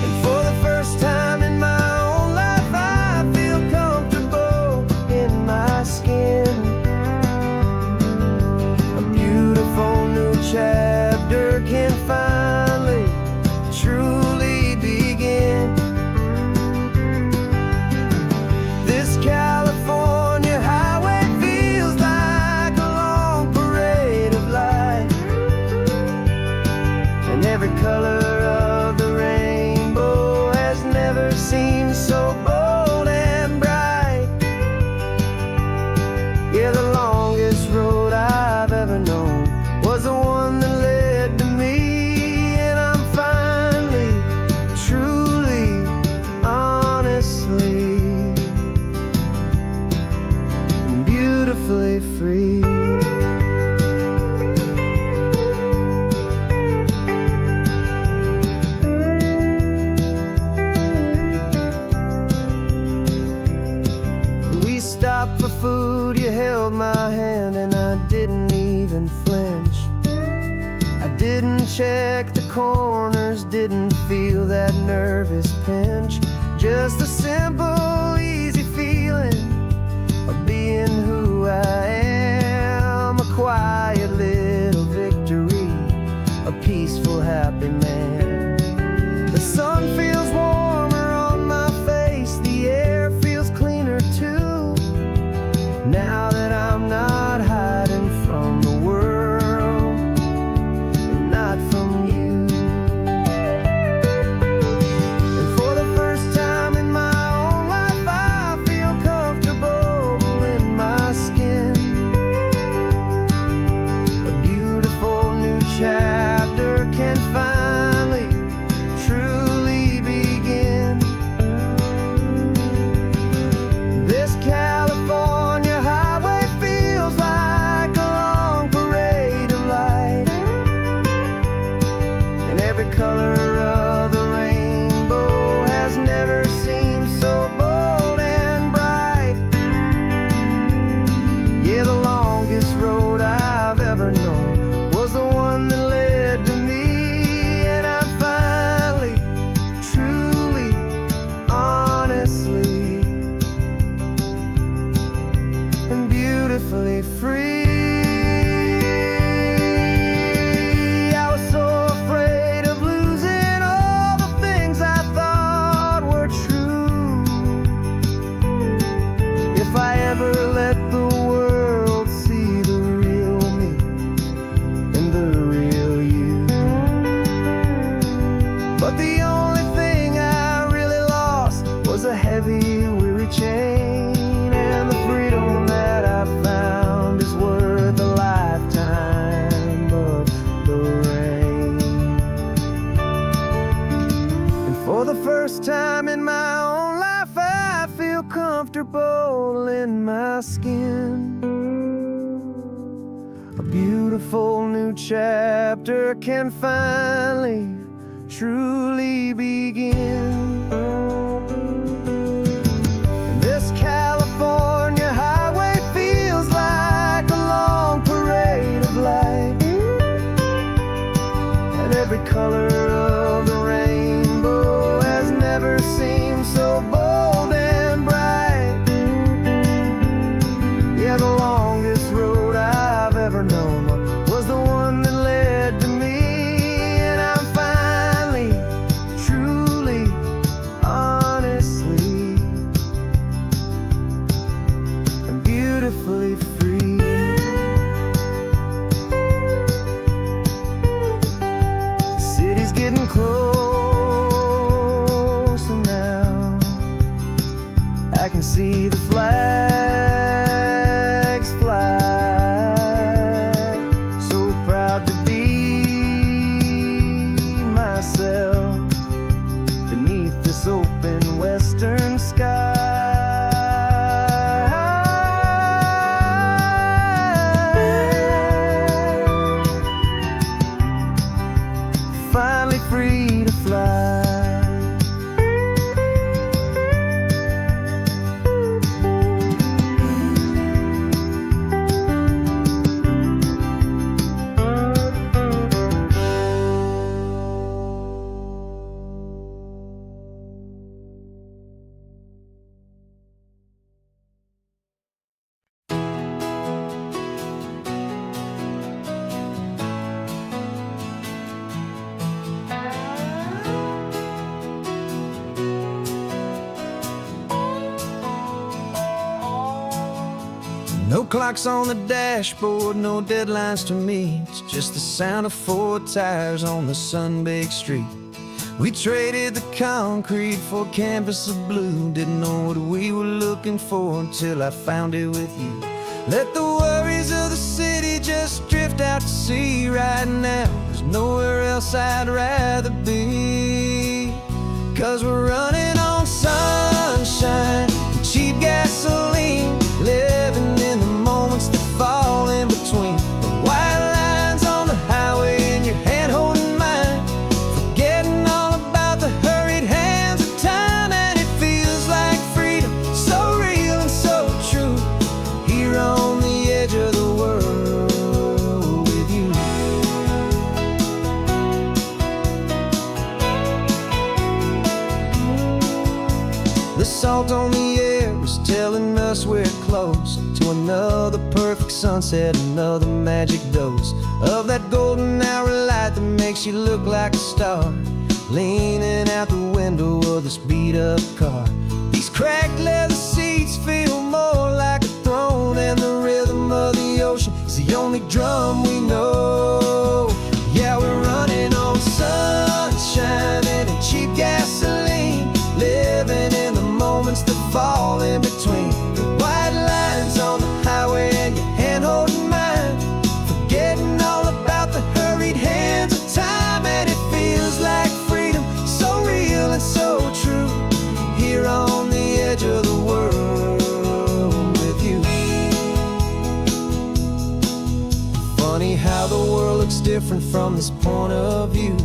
And for the first time in my own life, I feel comfortable in my skin. A beautiful new chapter can finally, truly begin. This California highway feels like a long parade of light, and every color of the rainbow has never seemed so bold and bright. Yeah, the longest road I've ever known was the one that led to me, and I'm finally, truly, honestly, beautifully free. We stopped for food, you held my hand, and I didn't even flinch. I didn't check the corners, didn't feel that nervous pinch. Just a simple, easy feeling of being who I am, a quiet little victory, a peaceful, happy man. The sun feels warmer on my face, the air feels cleaner too, now that I'm not hiding from the world, and not from you. And for the first time in my own life, I feel comfortable in my skin. A beautiful new chapter can finally, truly begin. This California highway feels like a long parade of light, and every color of the rainbow has never seemed so bold and bright. Yeah, the longest road I've ever known was the one that led to me, and I'm finally, truly, honestly, and beautifully free. I was so afraid of losing all the things I thought were true. If I ever let the world see the real me and the real you. But the only thing I really lost was a heavy, weary chain, and the freedom that I found is worth a lifetime of the rain. first time in my own life I feel comfortable in my skin. A beautiful new chapter can finally, truly begin. This California highway feels like a long parade of light, and every color of the rainbow has never seemed so bold and bright. Yeah, the longest road I've ever known was the one that led to me, and I'm finally, truly, honestly, and beautifully free. The city's getting closer now. I can see the flags fly. So proud to be myself beneath this open western sky. Finally free to fly. No clocks on the dashboard, no deadlines to meet. It's just the sound of 4 tires on the sun-baked street. We traded the concrete for a canvas of blue. Didn't know what we were looking for until I found it with you. Let the worries of the city just drift out to sea right now. There's nowhere else I'd rather be, 'cause we're running on sunshine and cheap gasoline, living in the moments that fall in between the white lines on the highway and your hand holding mine, forgetting all about the hurried hands of time. And it feels like freedom, so real and so true, here on the edge of the world with you. The salt on the air is telling us we're close to another perfect sunset, another magic dose of that golden hour light that makes you look like a star, leaning out the window of this beat-up car. These cracked leather seats feel more like a throne, and the rhythm of the ocean is the only drum we know. Yeah, we're running on sunshine and cheap gasoline, living in the moments that fall in between the white lines on the highway and your hand holding mine, forgetting all about the hurried hands of time. And it feels like freedom, so real and so true, here on the edge of the world with you. Funny how the world looks different from this point of view.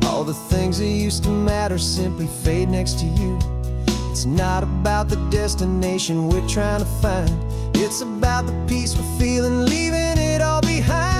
All the things that used to matter simply fade next to you. It's not about the destination we're trying to find, it's about the peace we're feeling, leaving it all behind.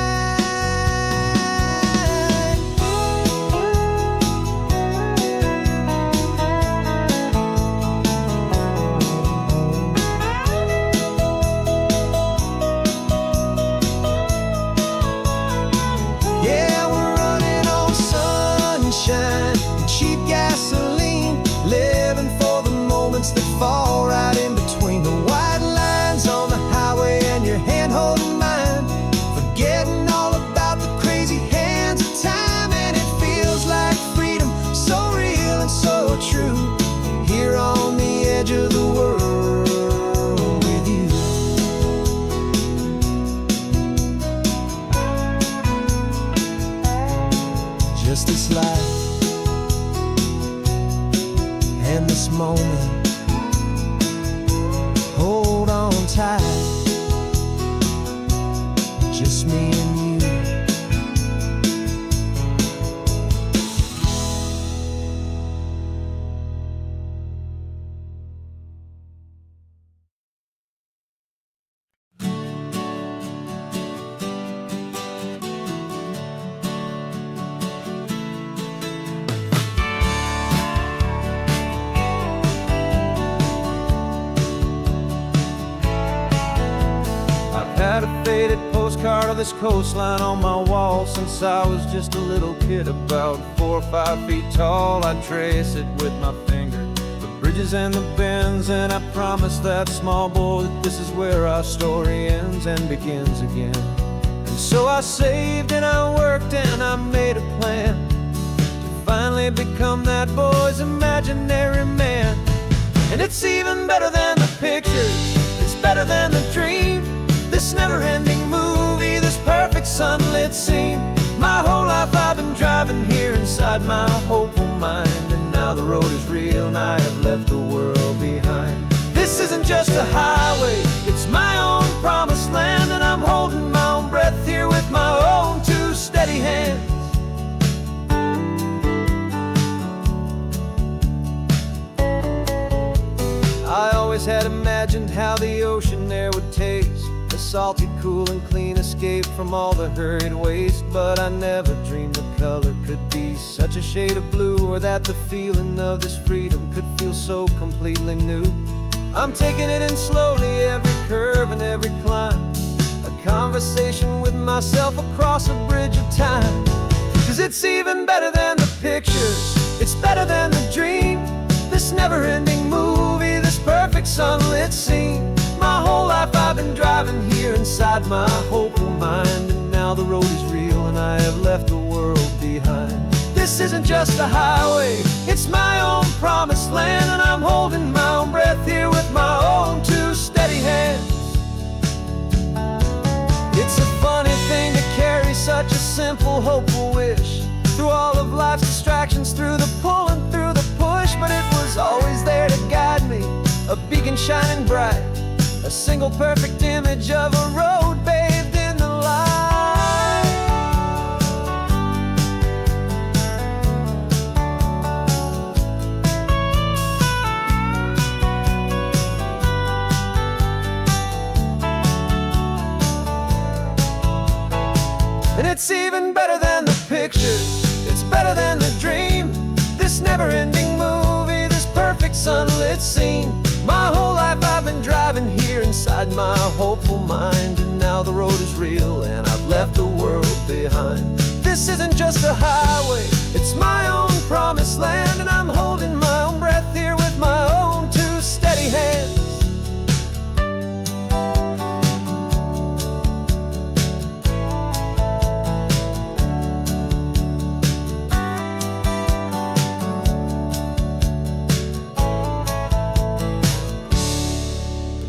Yeah, we're running on sunshine and cheap gasoline, living for the moments that fall right in between the white lines on the highway and your hand holding mine, had a faded postcard of this coastline on my wall since I was just a little kid, about 4 or 5 feet tall. I'd trace it with my finger, the bridges and the bends, and I promised that small boy that this is where our story ends and begins again. And so I saved and I worked and I made a plan to finally become that boy's imaginary man. And it's even better than the pictures, it's better than the dream, this never-ending movie, this perfect sunlit scene. My whole life I've been driving here inside my hopeful mind, and now the road is real and I have left the world behind. This isn't just a highway, it's my own promised land, and I'm holding my own breath here with my own 2 steady hands. I always had imagined how the ocean there would taste, a salty, cool and clean escape from all the hurried waste. But I never dreamed the color could be such a shade of blue, or that the feeling of this freedom could feel so completely new. I'm taking it in slowly, every curve and every climb, a conversation with myself across a bridge of time. 'Cause it's even better than the pictures, it's better than the dream, this never-ending movie, this perfect sunlit scene. My whole life I've been driving here inside my hopeful mind, and now the road is real and I have left the world behind. This isn't just a highway, it's my own promised land, and I'm holding my own breath here with my own 2 steady hands. It's a funny thing to carry such a simple, hopeful wish through all of life's distractions, through the pull and through the push. But it was always there to guide me, a beacon shining bright, a single perfect image of a road bathed in the light. And it's even better than the pictures, it's better than the dream, this never-ending movie, this perfect sunlit scene. My whole life I've been driving here inside my hopeful mind, and now the road is real and I've left the world behind. This isn't just a highway, it's my own promised land, and I'm holding my own breath here with my own 2 steady hands.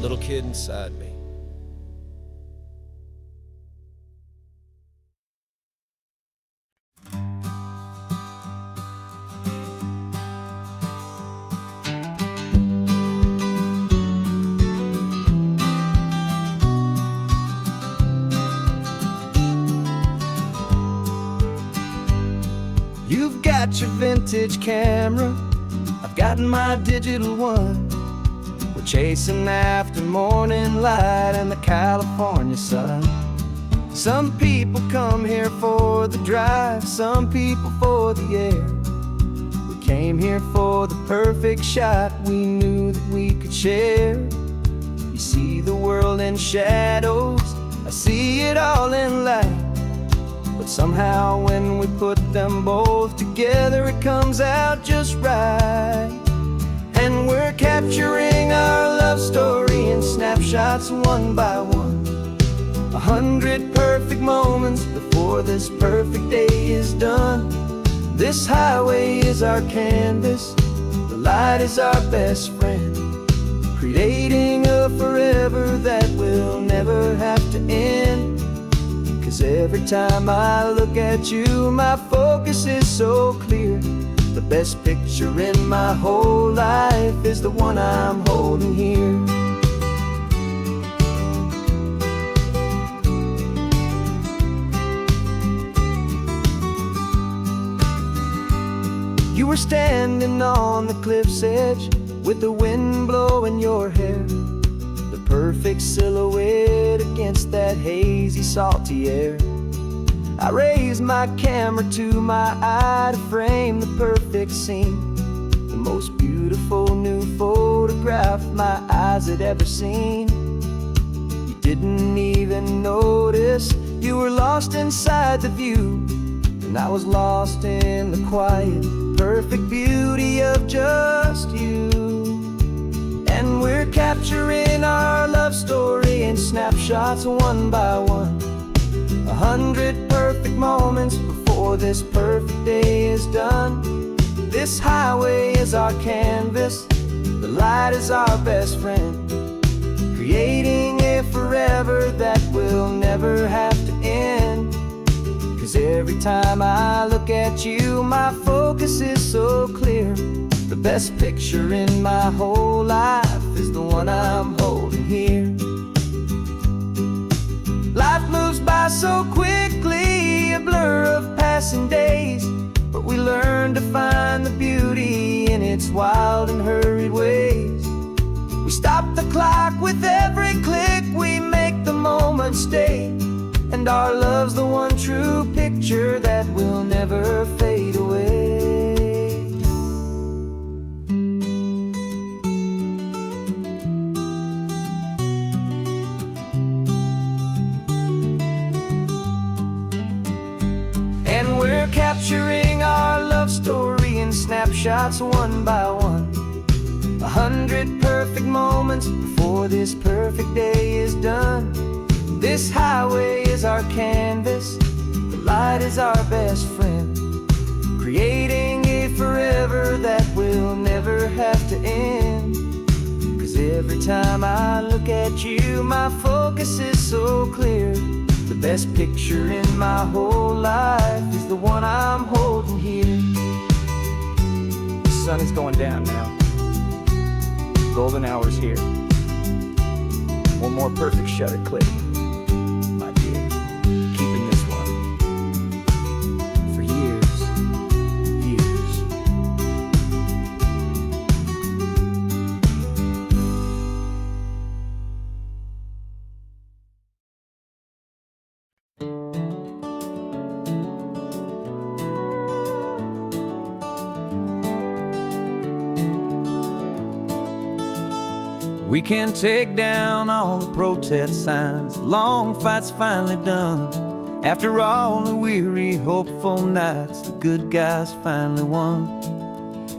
Little kid inside me. You've got your vintage camera, I've gotten my digital one. We're chasing after morning light and the California sun. Some people come here for the drive, some people for the air. We came here for the perfect shot we knew that we could share. You see the world in shadows, I see it all in light. But somehow when we put them both together, it comes out just right. And we're capturing our love story in snapshots one by one, 100 perfect moments before this perfect day is done. This highway is our canvas, the light is our best friend, creating a forever that will never have to end. 'Cause every time I look at you, my focus is so clear. The best picture in my whole life is the one I'm holding here. You were standing on the cliff's edge with the wind blowing your hair, the perfect silhouette against that hazy, salty air. I raised my camera to my eye to frame the perfect scene, the most beautiful new photograph my eyes had ever seen. You didn't even notice. You were lost inside the view, and I was lost in the quiet, perfect beauty of just you. And we're capturing our love story in snapshots one by one. 100 perfect moments before this perfect day is done. This highway is our canvas, the light is our best friend, creating a forever that will never have to end. 'Cause every time I look at you, my focus is so clear. The best picture in my whole life is the one I'm holding here. Life moves by so quickly, a blur of passing days, but we learn to find the beauty in its wild and hurried ways. We stop the clock with every click, we make the moment stay, and our love's the one true picture that will never fade away. And we're capturing our love story in snapshots one by one. 100 perfect moments before this perfect day is done. This highway is our canvas, the light is our best friend, creating a forever that will never have to end. 'Cause every time I look at you, my focus is so clear. The best picture in my whole life is the one I'm holding here. The sun is going down now. Golden hour's here. One more perfect shutter click, my dear. Keeping this one for years, years. We can take down all the protest signs, long fight's finally done. After all the weary, hopeful nights, the good guys finally won.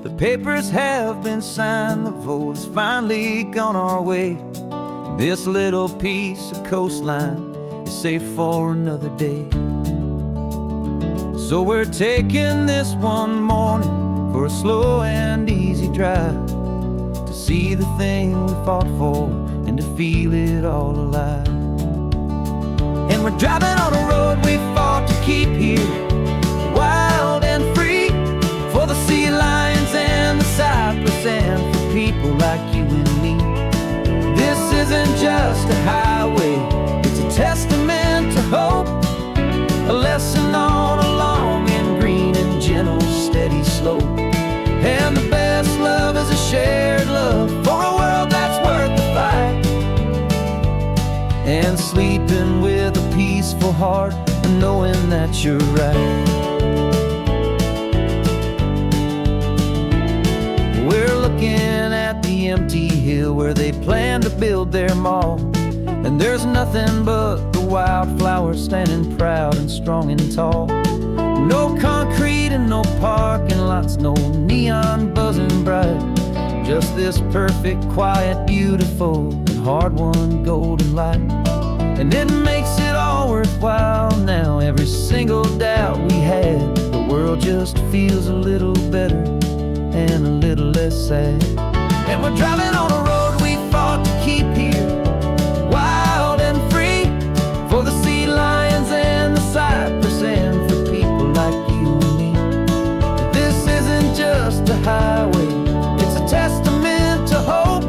The papers have been signed, the vote has finally gone our way. This little piece of coastline is safe for another day. So we're taking this one morning for a slow and easy drive, see the thing we fought for and to feel it all alive. And we're driving on a road we fought to keep here, wild and free, for the sea lions and the cypress and for people like you and me. This isn't just a highway, it's a testament to hope, a lesson on a long and green and gentle steady slope. And the best love is a shared love for a world that's worth the fight, and sleeping with a peaceful heart and knowing that you're right. We're looking at the empty hill where they plan to build their mall, and there's nothing but the wildflowers standing proud and strong and tall. No concrete and no parking lots, no neon buzzing bright, just this perfect, quiet, beautiful, and hard-won golden light. And it makes it all worthwhile now, every single doubt we had. The world just feels a little better and a little less sad. And we're driving on a road we fought to keep here, wild and free, for the sea lions and the cypress and for people like you and me. This isn't just a highway, it's a testament to hope,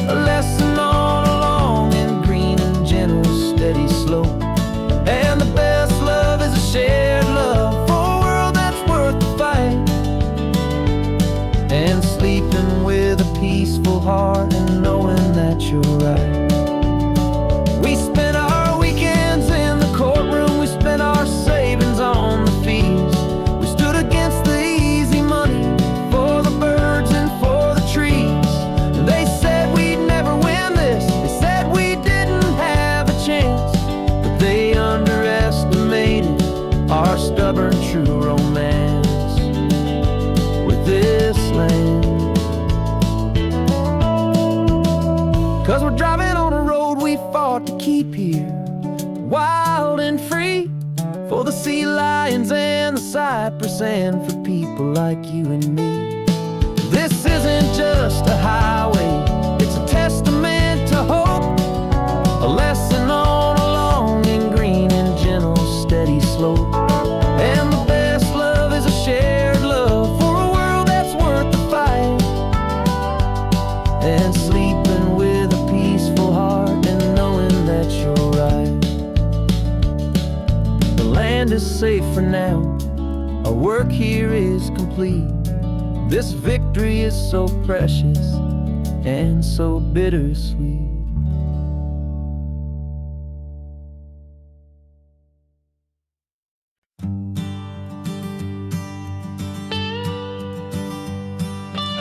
a lesson on a long and green and gentle steady slope. And the best love is a shared love for a world that's worth the fight, and sleeping with a peaceful heart 'Cause we're driving on a road we fought to keep here, wild and free, for the sea lions and the cypress, and for people like you and me. This isn't just a highway, it's a testament to hope, a lesson on a long and green and gentle steady slope. And the best love is a shared love for a world that's worth the fight, and sleeping with a peaceful heart and knowing that you're right. The land is safe for now, our work here is complete. This victory is so precious and so bittersweet.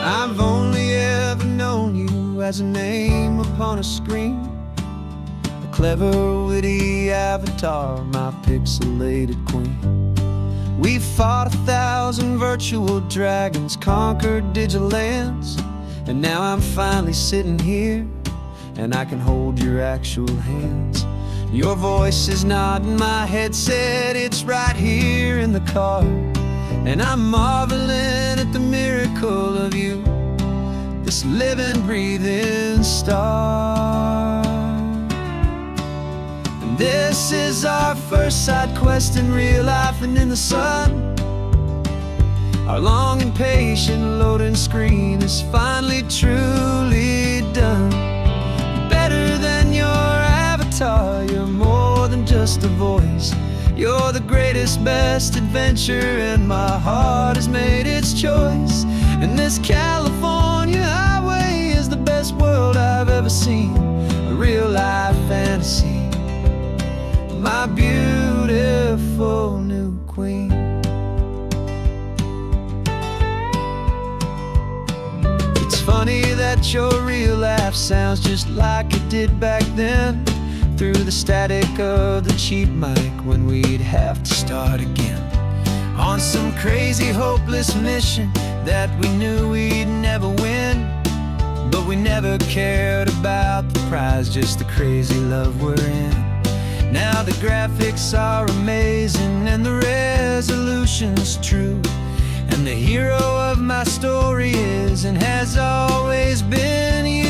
I've only ever known you as a name upon a screen, a clever, witty avatar, my pixelated queen. We've fought 1,000 virtual dragons, conquered digital lands, and now I'm finally sitting here, and I can hold your actual hands. Your voice is not in my headset, it's right here in the car, and I'm marveling at the miracle of you, this living, breathing star. And this is our first side quest in real life and in the sun. Our long and patient loading screen is finally truly done. Better than your avatar, you're more than just a voice. You're the greatest, best adventure, and my heart has made its choice. And this California highway is the best world I've ever seen, a real-life fantasy, my beautiful new queen. It's funny that your real life sounds just like it did back then, through the static of the cheap mic when we'd have to start again, on some crazy, hopeless mission that we knew we'd never win. But we never cared about the prize, just the crazy love we're in. Now the graphics are amazing and the resolution's true, and the hero of my story is and has always been you.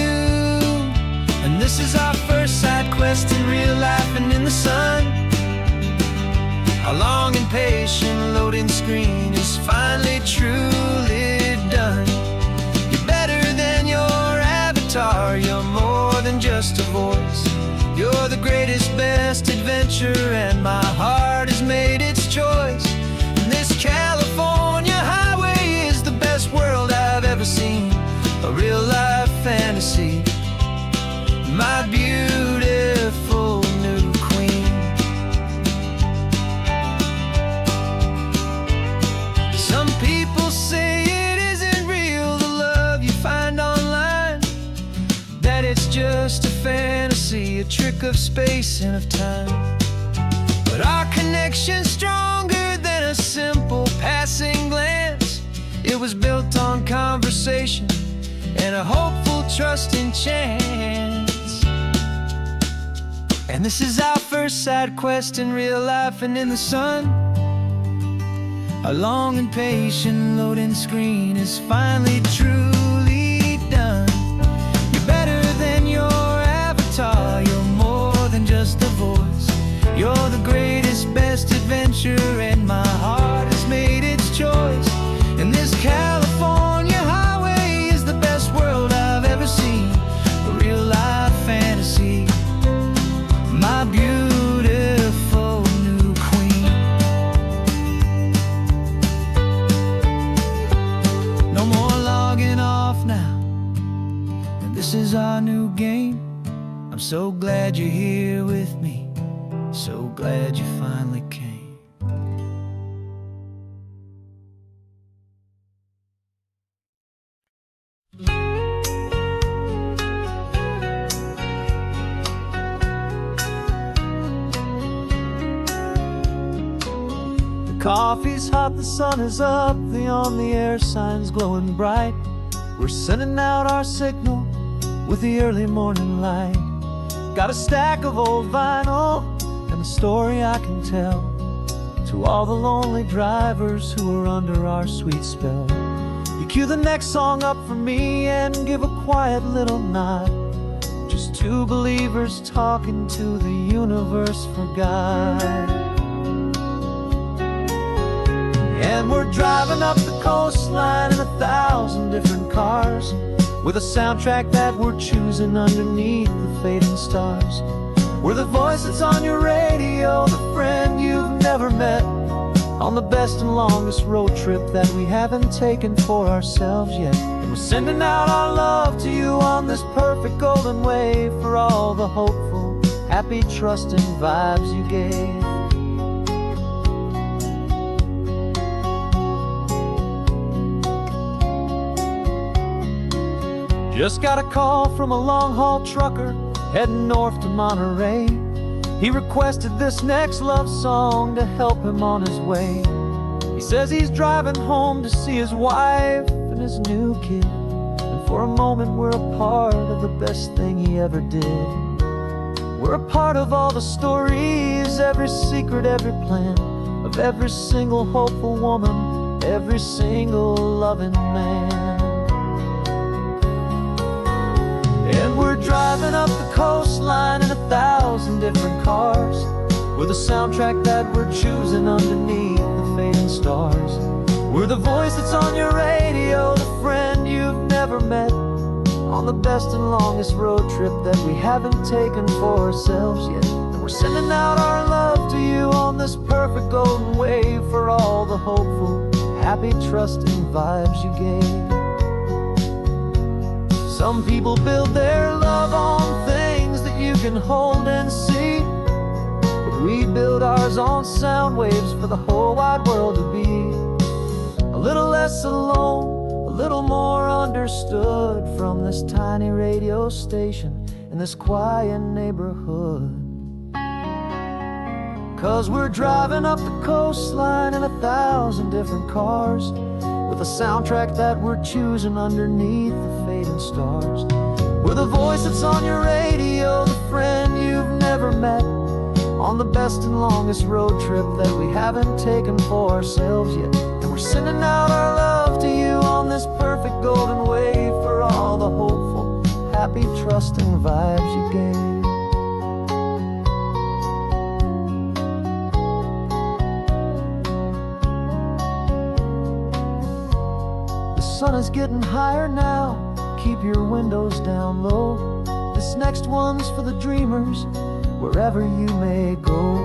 And this is our first side quest in real life and in the sun. Our long and patient loading screen is finally truly done. You're better than your avatar, you're more than just a voice. You're the greatest, best adventure, and my heart has made its choice. And this California highway is the best world I've ever seen, a real-life fantasy, my beautiful new queen. Some people say it isn't real, the love you find online, that it's just a fantasy, a trick of space and of time. But our connection's stronger than a simple passing glance. It was built on conversation and a hopeful, trusting chance. And this is our first side quest in real life and in the sun. Our long and patient loading screen is finally truly done. You're better than your avatar, you're more than just a voice. You're the greatest, best adventure, and my heart has made its choice. And this California highway is the best world I've ever seen, a real-life fantasy, my beautiful new queen. No more logging off now, and this is our new game. I'm so glad you're here with me, so glad you finally came. Coffee's hot, the sun is up, the on-the-air sign's glowing bright. We're sending out our signal, with the early morning light. Got a stack of old vinyl and a story I can tell to all the lonely drivers who are under our sweet spell. You cue the next song up for me and give a quiet little nod. Just two believers talking to the universe for God. And we're driving up the coastline in 1,000 different cars, with a soundtrack that we're choosing underneath the fading stars. We're the voice that's on your radio, the friend you've never met, on the best and longest road trip that we haven't taken for ourselves yet. And we're sending out our love to you on this perfect golden wave, for all the hopeful, happy, trusting vibes you gave. Just got a call from a long-haul trucker heading north to Monterey. He requested this next love song to help him on his way. He says he's driving home to see his wife and his new kid, and for a moment we're a part of the best thing he ever did. We're a part of all the stories, every secret, every plan, of every single hopeful woman, every single loving man. And we're driving up the coastline in 1,000 different cars, with a soundtrack that we're choosing underneath the fading stars. We're the voice that's on your radio, the friend you've never met, on the best and longest road trip that we haven't taken for ourselves yet. And we're sending out our love to you on this perfect golden wave, for all the hopeful, happy, trusting vibes you gave. Some people build their love on things that you can hold and see, but we build ours on sound waves for the whole wide world to be a little less alone, a little more understood, from this tiny radio station in this quiet neighborhood. 'Cause we're driving up the coastline in 1,000 different cars, with a soundtrack that we're choosing underneath the fading stars. We're the voice that's on your radio, the friend you've never met, on the best and longest road trip that we haven't taken for ourselves yet. And we're sending out our love to you on this perfect golden wave, for all the hopeful, happy, trusting vibes you gave. The sun is getting higher now, keep your windows down low. This next one's for the dreamers, wherever you may go.